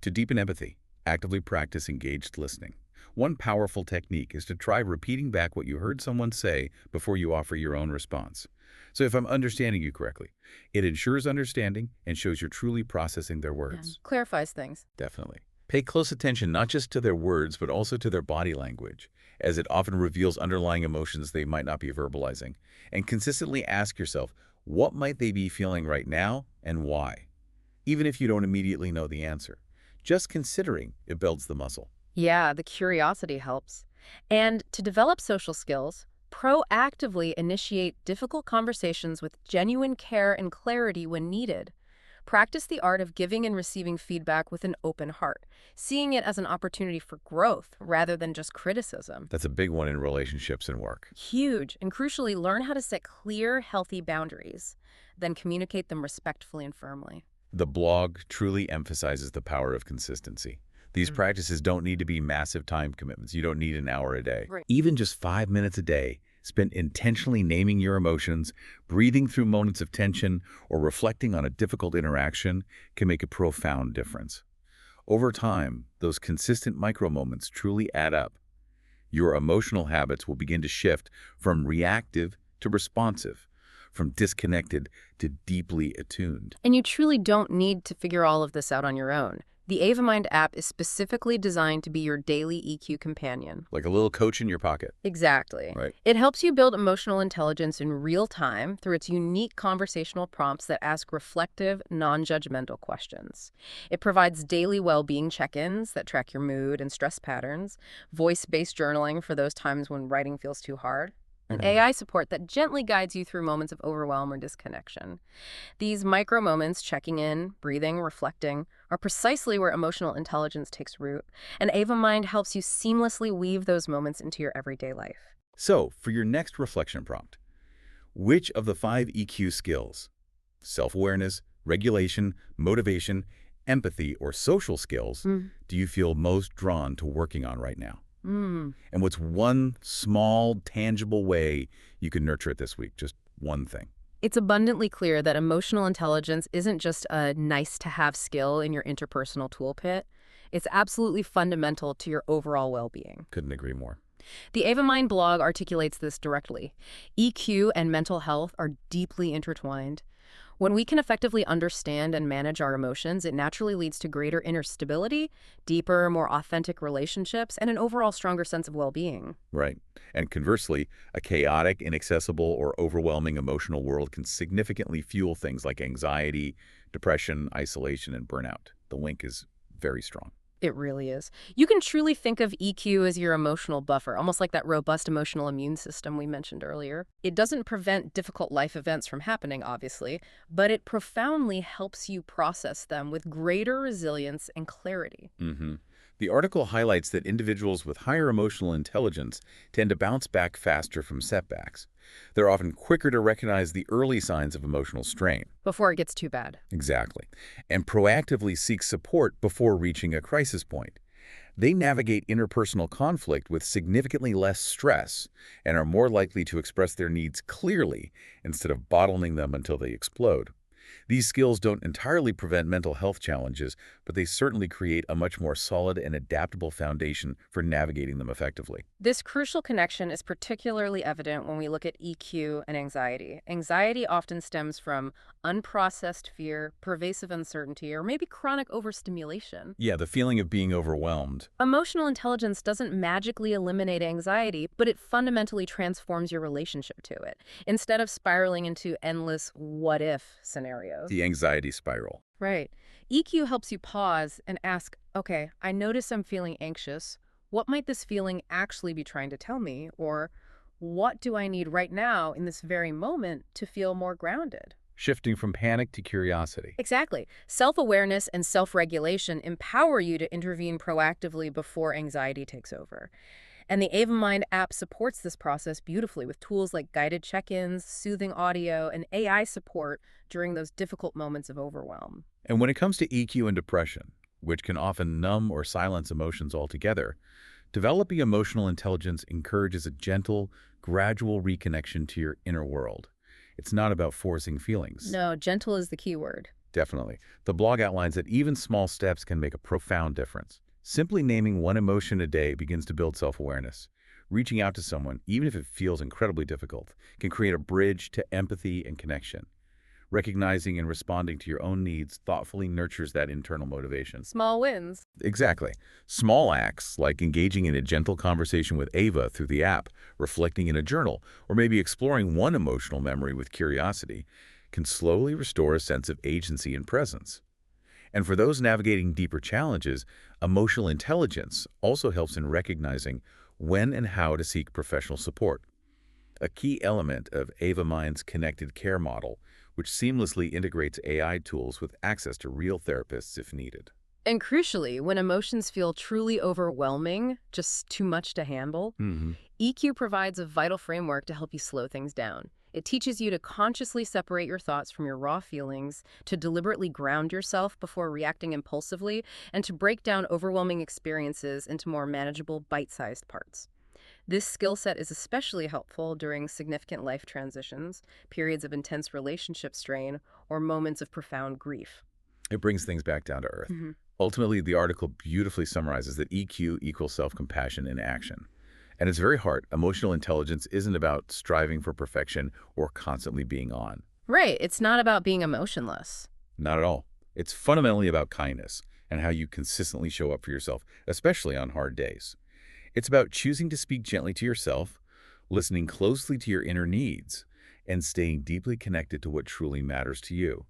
To deepen empathy, actively practice engaged listening. One powerful technique is to try repeating back what you heard someone say before you offer your own response. So if I'm understanding you correctly, it ensures understanding and shows you're truly processing their words. Clarifies things. Definitely. Pay close attention not just to their words, but also to their body language, as it often reveals underlying emotions they might not be verbalizing. And consistently ask yourself, what might they be feeling right now and why? Even if you don't immediately know the answer. Just considering it builds the muscle. Yeah, the curiosity helps. And to develop social skills, proactively initiate difficult conversations with genuine care and clarity when needed. Practice the art of giving and receiving feedback with an open heart, seeing it as an opportunity for growth rather than just criticism. That's a big one in relationships and work. Huge. And crucially, learn how to set clear, healthy boundaries, then communicate them respectfully and firmly. The blog truly emphasizes the power of consistency. These practices don't need to be massive time commitments. You don't need an hour a day. Right. Even just 5 minutes a day spent intentionally naming your emotions, breathing through moments of tension, or reflecting on a difficult interaction can make a profound difference. Over time, those consistent micro-moments truly add up. Your emotional habits will begin to shift from reactive to responsive, from disconnected to deeply attuned. And you truly don't need to figure all of this out on your own. The AvaMind app is specifically designed to be your daily EQ companion. Like a little coach in your pocket. Exactly. Right. It helps you build emotional intelligence in real time through its unique conversational prompts that ask reflective, non-judgmental questions. It provides daily well-being check-ins that track your mood and stress patterns, voice-based journaling for those times when writing feels too hard, and AI support that gently guides you through moments of overwhelm or disconnection. These micro moments, checking in, breathing, reflecting, are precisely where emotional intelligence takes root, and AvaMind helps you seamlessly weave those moments into your everyday life. So, for your next reflection prompt, which of the 5 EQ skills, self-awareness, regulation, motivation, empathy, or social skills, do you feel most drawn to working on right now? And what's one small, tangible way you can nurture it this week? Just one thing. It's abundantly clear that emotional intelligence isn't just a nice-to-have skill in your interpersonal toolkit. It's absolutely fundamental to your overall well-being. Couldn't agree more. The AvaMind blog articulates this directly. EQ and mental health are deeply intertwined. When we can effectively understand and manage our emotions, it naturally leads to greater inner stability, deeper, more authentic relationships, and an overall stronger sense of well-being. Right. And conversely, a chaotic, inaccessible, or overwhelming emotional world can significantly fuel things like anxiety, depression, isolation, and burnout. The link is very strong. It really is. You can truly think of EQ as your emotional buffer, almost like that robust emotional immune system we mentioned earlier. It doesn't prevent difficult life events from happening, obviously, but it profoundly helps you process them with greater resilience and clarity. The article highlights that individuals with higher emotional intelligence tend to bounce back faster from setbacks. They're often quicker to recognize the early signs of emotional strain. Before it gets too bad. Exactly. And proactively seek support before reaching a crisis point. They navigate interpersonal conflict with significantly less stress and are more likely to express their needs clearly instead of bottling them until they explode. These skills don't entirely prevent mental health challenges, but they certainly create a much more solid and adaptable foundation for navigating them effectively. This crucial connection is particularly evident when we look at EQ and anxiety. Anxiety often stems from unprocessed fear, pervasive uncertainty, or maybe chronic overstimulation. Yeah, the feeling of being overwhelmed. Emotional intelligence doesn't magically eliminate anxiety, but it fundamentally transforms your relationship to it, instead of spiraling into endless what-if scenarios. The anxiety spiral. Right. EQ helps you pause and ask, okay, I notice I'm feeling anxious. What might this feeling actually be trying to tell me? Or what do I need right now in this very moment to feel more grounded? Shifting from panic to curiosity. Exactly. Self-awareness and self-regulation empower you to intervene proactively before anxiety takes over. And the AvaMind app supports this process beautifully with tools like guided check-ins, soothing audio, and AI support during those difficult moments of overwhelm. And when it comes to EQ and depression, which can often numb or silence emotions altogether, developing emotional intelligence encourages a gentle, gradual reconnection to your inner world. It's not about forcing feelings. No, gentle is the key word. Definitely. The blog outlines that even small steps can make a profound difference. Simply naming one emotion a day begins to build self-awareness. Reaching out to someone, even if it feels incredibly difficult, can create a bridge to empathy and connection. Recognizing and responding to your own needs thoughtfully nurtures that internal motivation. Small wins. Exactly. Small acts, like engaging in a gentle conversation with Ava through the app, reflecting in a journal, or maybe exploring one emotional memory with curiosity, can slowly restore a sense of agency and presence. And for those navigating deeper challenges, emotional intelligence also helps in recognizing when and how to seek professional support. A key element of AvaMind's connected care model, which seamlessly integrates AI tools with access to real therapists if needed. And crucially, when emotions feel truly overwhelming, just too much to handle, EQ provides a vital framework to help you slow things down. It teaches you to consciously separate your thoughts from your raw feelings, to deliberately ground yourself before reacting impulsively, and to break down overwhelming experiences into more manageable, bite-sized parts. This skill set is especially helpful during significant life transitions, periods of intense relationship strain, or moments of profound grief. It brings things back down to earth. Ultimately, the article beautifully summarizes that EQ equals self-compassion in action. And it's very hard. Emotional intelligence isn't about striving for perfection or constantly being on. Right, it's not about being emotionless. Not at all. It's fundamentally about kindness and how you consistently show up for yourself, especially on hard days. It's about choosing to speak gently to yourself, listening closely to your inner needs, and staying deeply connected to what truly matters to you.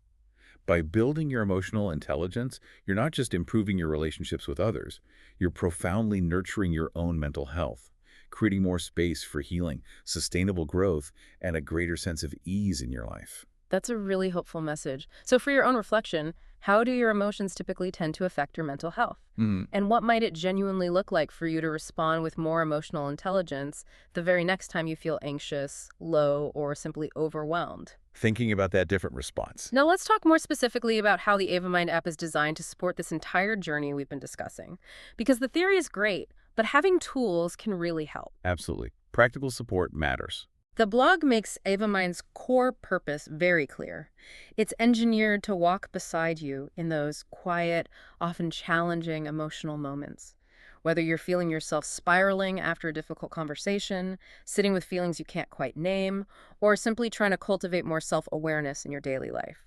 By building your emotional intelligence, you're not just improving your relationships with others, you're profoundly nurturing your own mental health, creating more space for healing, sustainable growth, and a greater sense of ease in your life. That's a really hopeful message. So for your own reflection, how do your emotions typically tend to affect your mental health? And what might it genuinely look like for you to respond with more emotional intelligence the very next time you feel anxious, low, or simply overwhelmed? Thinking about that different response. Now let's talk more specifically about how the AvaMind app is designed to support this entire journey we've been discussing. Because the theory is great, but having tools can really help. Absolutely. Practical support matters. The blog makes AvaMind's core purpose very clear. It's engineered to walk beside you in those quiet, often challenging emotional moments. Whether you're feeling yourself spiraling after a difficult conversation, sitting with feelings you can't quite name, or simply trying to cultivate more self-awareness in your daily life.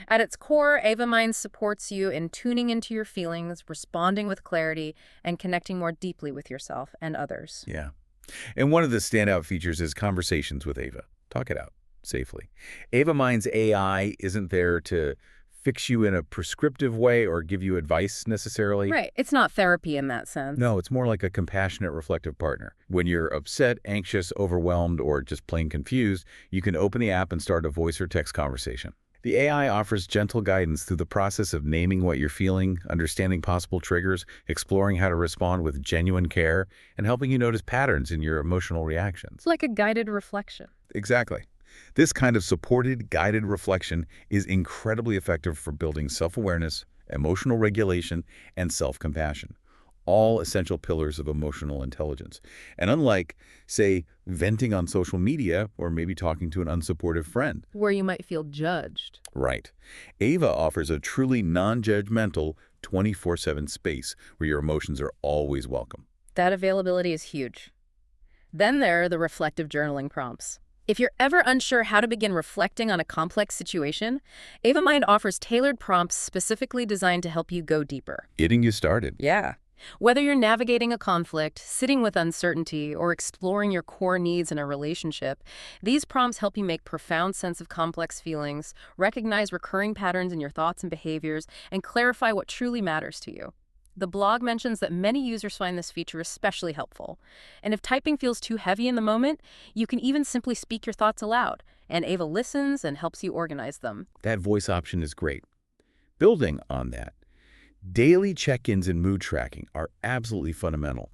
At its core, AvaMind supports you in tuning into your feelings, responding with clarity, and connecting more deeply with yourself and others. Yeah. And one of the standout features is conversations with Ava. Talk it out safely. AvaMind's AI isn't there to fix you in a prescriptive way or give you advice necessarily. Right. It's not therapy in that sense. No, it's more like a compassionate, reflective partner. When you're upset, anxious, overwhelmed, or just plain confused, you can open the app and start a voice or text conversation. The AI offers gentle guidance through the process of naming what you're feeling, understanding possible triggers, exploring how to respond with genuine care, and helping you notice patterns in your emotional reactions. It's like a guided reflection. Exactly. This kind of supported, guided reflection is incredibly effective for building self-awareness, emotional regulation, and self-compassion, all essential pillars of emotional intelligence. And unlike, say, venting on social media or maybe talking to an unsupportive friend, Where you might feel judged. right, Ava offers a truly non-judgmental 24/7 space where your emotions are always welcome. That availability is huge. Then there are the reflective journaling prompts. If you're ever unsure how to begin reflecting on a complex situation, AvaMind offers tailored prompts specifically designed to help you go deeper. Getting you started. Yeah. Whether you're navigating a conflict, sitting with uncertainty, or exploring your core needs in a relationship, these prompts help you make profound sense of complex feelings, recognize recurring patterns in your thoughts and behaviors, and clarify what truly matters to you. The blog mentions that many users find this feature especially helpful. And if typing feels too heavy in the moment, you can even simply speak your thoughts aloud, and Ava listens and helps you organize them. That voice option is great. Building on that, daily check-ins and mood tracking are absolutely fundamental.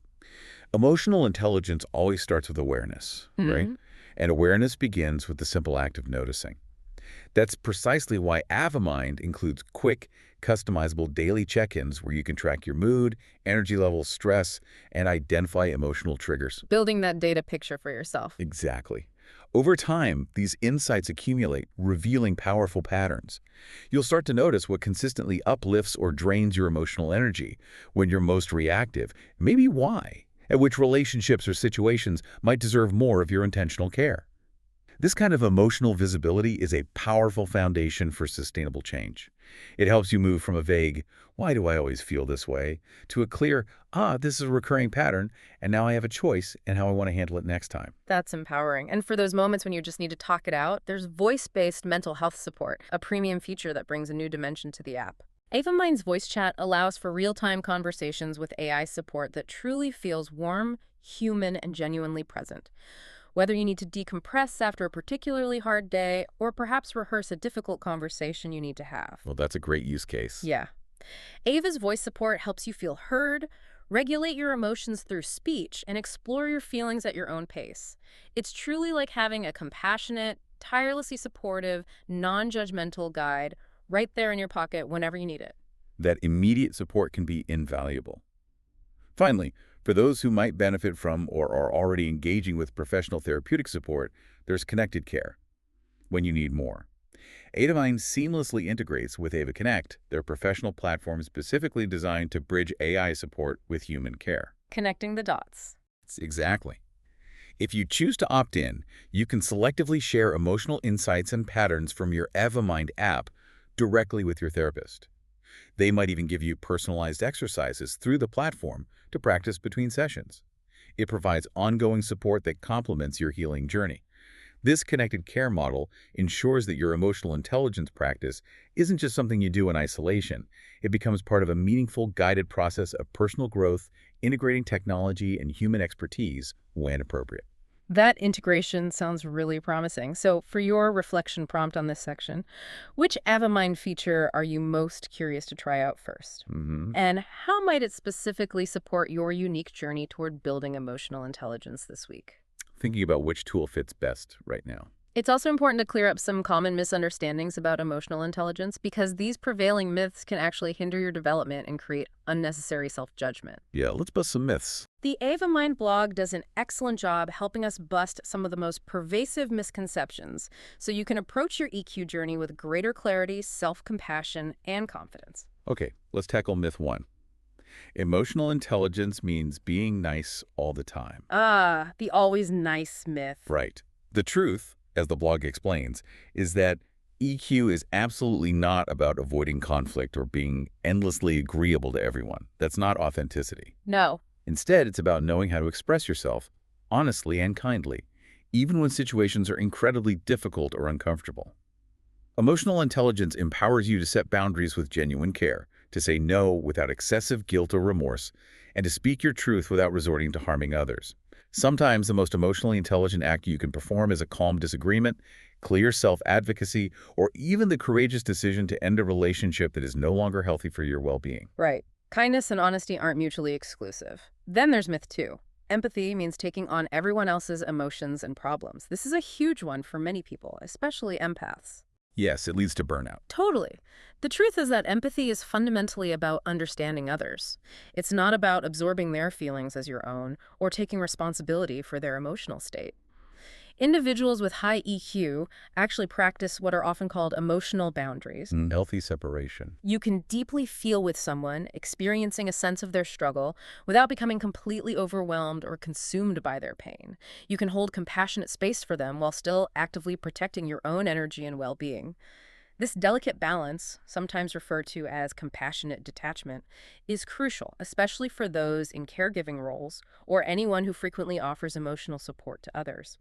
Emotional intelligence always starts with awareness, right? And awareness begins with the simple act of noticing. That's precisely why AvaMind includes quick, customizable daily check-ins where you can track your mood, energy levels, stress, and identify emotional triggers. Building that data picture for yourself. Exactly. Over time, these insights accumulate, revealing powerful patterns. You'll start to notice what consistently uplifts or drains your emotional energy, when you're most reactive, maybe why, and which relationships or situations might deserve more of your intentional care. This kind of emotional visibility is a powerful foundation for sustainable change. It helps you move from a vague, "why do I always feel this way?" to a clear, this is a recurring pattern, and now I have a choice in how I want to handle it next time. That's empowering. And for those moments when you just need to talk it out, there's voice-based mental health support, a premium feature that brings a new dimension to the app. AvaMind's voice chat allows for real-time conversations with AI support that truly feels warm, human, and genuinely present. Whether you need to decompress after a particularly hard day, or perhaps rehearse a difficult conversation you need to have. Well, that's a great use case. Yeah. Ava's voice support helps you feel heard, regulate your emotions through speech, and explore your feelings at your own pace. It's truly like having a compassionate, tirelessly supportive, non-judgmental guide right there in your pocket whenever you need it. That immediate support can be invaluable. Finally, for those who might benefit from or are already engaging with professional therapeutic support, there's Connected Care, when you need more. AvaMind seamlessly integrates with Ava Connect, their professional platform specifically designed to bridge AI support with human care. Connecting the dots. Exactly. If you choose to opt in, you can selectively share emotional insights and patterns from your EvaMind app directly with your therapist. They might even give you personalized exercises through the platform to practice between sessions. It provides ongoing support that complements your healing journey. This connected care model ensures that your emotional intelligence practice isn't just something you do in isolation. It becomes part of a meaningful, guided process of personal growth, integrating technology and human expertise when appropriate. That integration sounds really promising. So for your reflection prompt on this section, which AvaMind feature are you most curious to try out first? And how might it specifically support your unique journey toward building emotional intelligence this week? Thinking about which tool fits best right now. It's also important to clear up some common misunderstandings about emotional intelligence because these prevailing myths can actually hinder your development and create unnecessary self-judgment. Yeah, let's bust some myths. The AvaMind blog does an excellent job helping us bust some of the most pervasive misconceptions so you can approach your EQ journey with greater clarity, self-compassion, and confidence. Okay, let's tackle myth 1. Emotional intelligence means being nice all the time. Ah, the always nice myth. Right. The truth, as the blog explains, is that EQ is absolutely not about avoiding conflict or being endlessly agreeable to everyone. That's not authenticity. No. Instead, it's about knowing how to express yourself honestly and kindly, even when situations are incredibly difficult or uncomfortable. Emotional intelligence empowers you to set boundaries with genuine care, to say no without excessive guilt or remorse, and to speak your truth without resorting to harming others. Sometimes the most emotionally intelligent act you can perform is a calm disagreement, clear self-advocacy, or even the courageous decision to end a relationship that is no longer healthy for your well-being. Right. Kindness and honesty aren't mutually exclusive. Then there's myth 2. Empathy means taking on everyone else's emotions and problems. This is a huge one for many people, especially empaths. Yes, it leads to burnout. Totally. The truth is that empathy is fundamentally about understanding others. It's not about absorbing their feelings as your own or taking responsibility for their emotional state. Individuals with high EQ actually practice what are often called emotional boundaries. Healthy separation. You can deeply feel with someone, experiencing a sense of their struggle, without becoming completely overwhelmed or consumed by their pain. You can hold compassionate space for them while still actively protecting your own energy and well-being. This delicate balance, sometimes referred to as compassionate detachment, is crucial, especially for those in caregiving roles or anyone who frequently offers emotional support to others.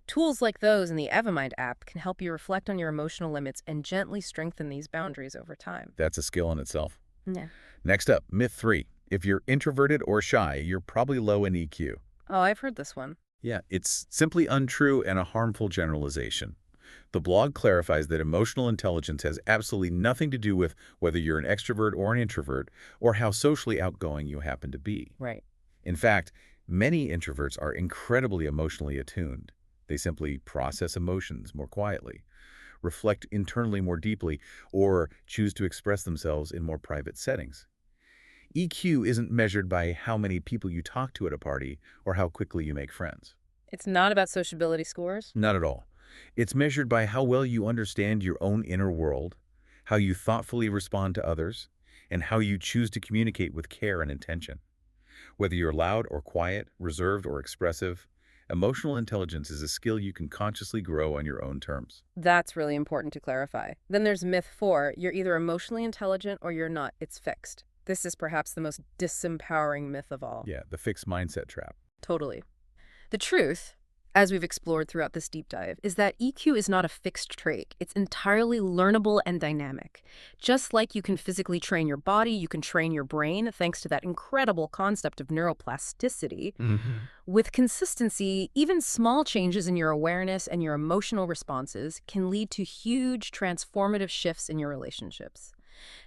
Tools like those in the EvaMind app can help you reflect on your emotional limits and gently strengthen these boundaries over time. That's a skill in itself. Yeah. Next up, myth 3. If you're introverted or shy, you're probably low in EQ. Oh, I've heard this one. Yeah, it's simply untrue and a harmful generalization. The blog clarifies that emotional intelligence has absolutely nothing to do with whether you're an extrovert or an introvert or how socially outgoing you happen to be. Right. In fact, many introverts are incredibly emotionally attuned. They simply process emotions more quietly, reflect internally more deeply, or choose to express themselves in more private settings. EQ isn't measured by how many people you talk to at a party or how quickly you make friends. It's not about sociability scores? Not at all. It's measured by how well you understand your own inner world, how you thoughtfully respond to others, and how you choose to communicate with care and intention. Whether you're loud or quiet, reserved or expressive, emotional intelligence is a skill you can consciously grow on your own terms. That's really important to clarify. Then there's myth 4. You're either emotionally intelligent or you're not. It's fixed. This is perhaps the most disempowering myth of all. Yeah, the fixed mindset trap. Totally. The truth, as we've explored throughout this deep dive, is that EQ is not a fixed trait. It's entirely learnable and dynamic. Just like you can physically train your body, you can train your brain thanks to that incredible concept of neuroplasticity. With consistency, even small changes in your awareness and your emotional responses can lead to huge transformative shifts in your relationships.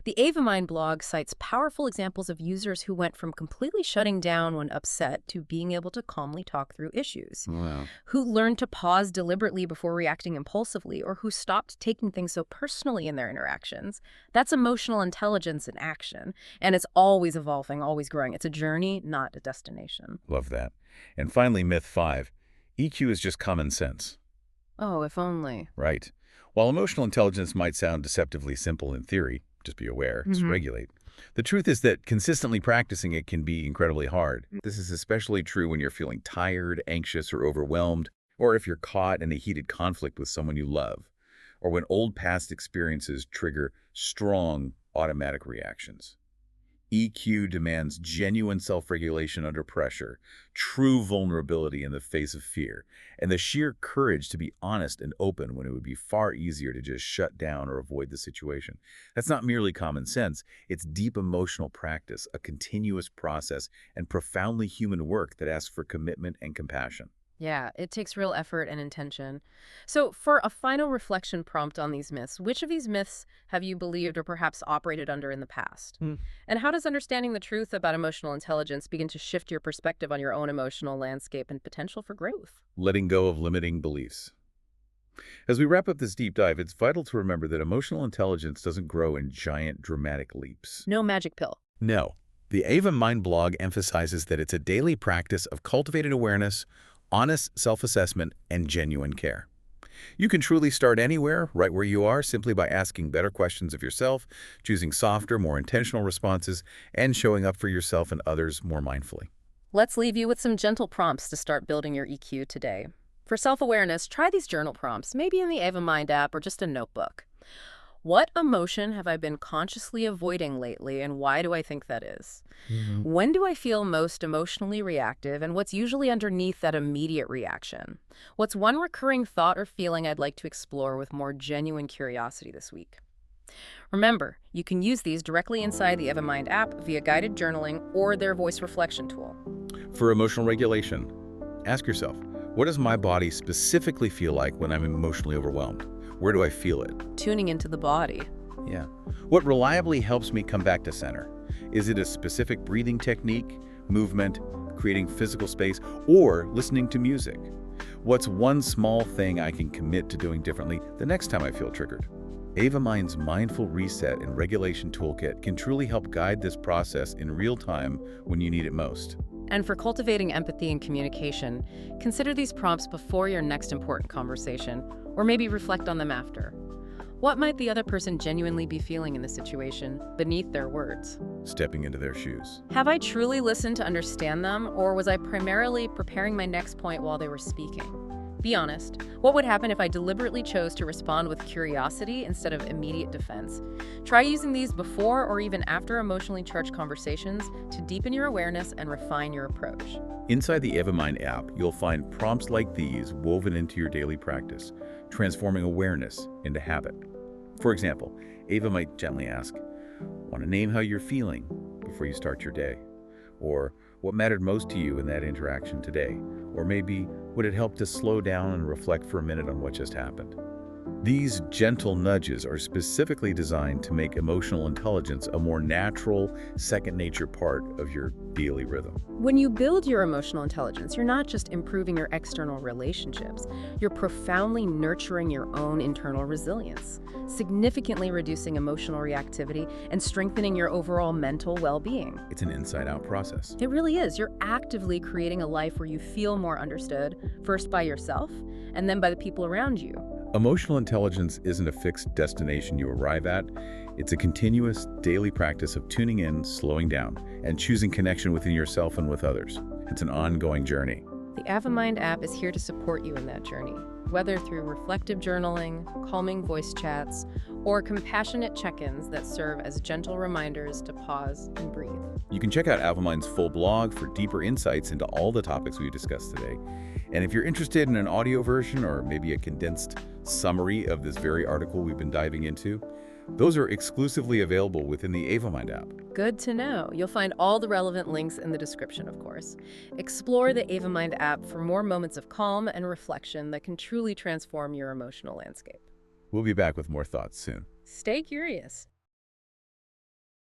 The AvaMind blog cites powerful examples of users who went from completely shutting down when upset to being able to calmly talk through issues, Wow. who learned to pause deliberately before reacting impulsively, or who stopped taking things so personally in their interactions. That's emotional intelligence in action, and it's always evolving, always growing. It's a journey, not a destination. Love that. And finally, myth 5. EQ is just common sense. Oh, if only. Right. While emotional intelligence might sound deceptively simple in theory, just be aware, just regulate. The truth is that consistently practicing it can be incredibly hard. This is especially true when you're feeling tired, anxious, or overwhelmed, or if you're caught in a heated conflict with someone you love, or when old past experiences trigger strong automatic reactions. EQ demands genuine self-regulation under pressure, true vulnerability in the face of fear, and the sheer courage to be honest and open when it would be far easier to just shut down or avoid the situation. That's not merely common sense, it's deep emotional practice, a continuous process, and profoundly human work that asks for commitment and compassion. Yeah, it takes real effort and intention. So, for a final reflection prompt on these myths, which of these myths have you believed or perhaps operated under in the past? And how does understanding the truth about emotional intelligence begin to shift your perspective on your own emotional landscape and potential for growth? Letting go of limiting beliefs. As we wrap up this deep dive, it's vital to remember that emotional intelligence doesn't grow in giant, dramatic leaps. No magic pill. No. The Ava Mind blog emphasizes that it's a daily practice of cultivated awareness, honest self-assessment, and genuine care. You can truly start anywhere, right where you are, simply by asking better questions of yourself, choosing softer, more intentional responses, and showing up for yourself and others more mindfully. Let's leave you with some gentle prompts to start building your EQ today. For self-awareness, try these journal prompts, maybe in the Ava Mind app or just a notebook. What emotion have I been consciously avoiding lately, and why do I think that is? When do I feel most emotionally reactive, and what's usually underneath that immediate reaction? What's one recurring thought or feeling I'd like to explore with more genuine curiosity this week? Remember, you can use these directly inside the EvaMind app via guided journaling or their voice reflection tool. For emotional regulation, ask yourself, what does my body specifically feel like when I'm emotionally overwhelmed? Where do I feel it? Tuning into the body. Yeah. What reliably helps me come back to center? Is it a specific breathing technique, movement, creating physical space, or listening to music? What's one small thing I can commit to doing differently the next time I feel triggered? AvaMind's Mindful Reset and Regulation Toolkit can truly help guide this process in real time when you need it most. And for cultivating empathy and communication, consider these prompts before your next important conversation, or maybe reflect on them after. What might the other person genuinely be feeling in the situation beneath their words? Stepping into their shoes. Have I truly listened to understand them, or was I primarily preparing my next point while they were speaking? Be honest. What would happen if I deliberately chose to respond with curiosity instead of immediate defense? Try using these before or even after emotionally charged conversations to deepen your awareness and refine your approach. Inside the AvaMind app, you'll find prompts like these woven into your daily practice, transforming awareness into habit. For example, Ava might gently ask, "Want to name how you're feeling before you start your day?" Or, "What mattered most to you in that interaction today?" Or maybe, "Would it help to slow down and reflect for a minute on what just happened?" These gentle nudges are specifically designed to make emotional intelligence a more natural, second-nature part of your daily rhythm. When you build your emotional intelligence, you're not just improving your external relationships, you're profoundly nurturing your own internal resilience, significantly reducing emotional reactivity and strengthening your overall mental well-being. It's an inside-out process. It really is. You're actively creating a life where you feel more understood, first by yourself, and then by the people around you. Emotional intelligence isn't a fixed destination you arrive at. It's a continuous, daily practice of tuning in, slowing down, and choosing connection within yourself and with others. It's an ongoing journey. The AvaMind app is here to support you in that journey, whether through reflective journaling, calming voice chats, or compassionate check-ins that serve as gentle reminders to pause and breathe. You can check out AvaMind's full blog for deeper insights into all the topics we discussed today. And if you're interested in an audio version or maybe a condensed summary of this very article we've been diving into, those are exclusively available within the AvaMind app. Good to know. You'll find all the relevant links in the description, of course. Explore the AvaMind app for more moments of calm and reflection that can truly transform your emotional landscape. We'll be back with more thoughts soon. Stay curious.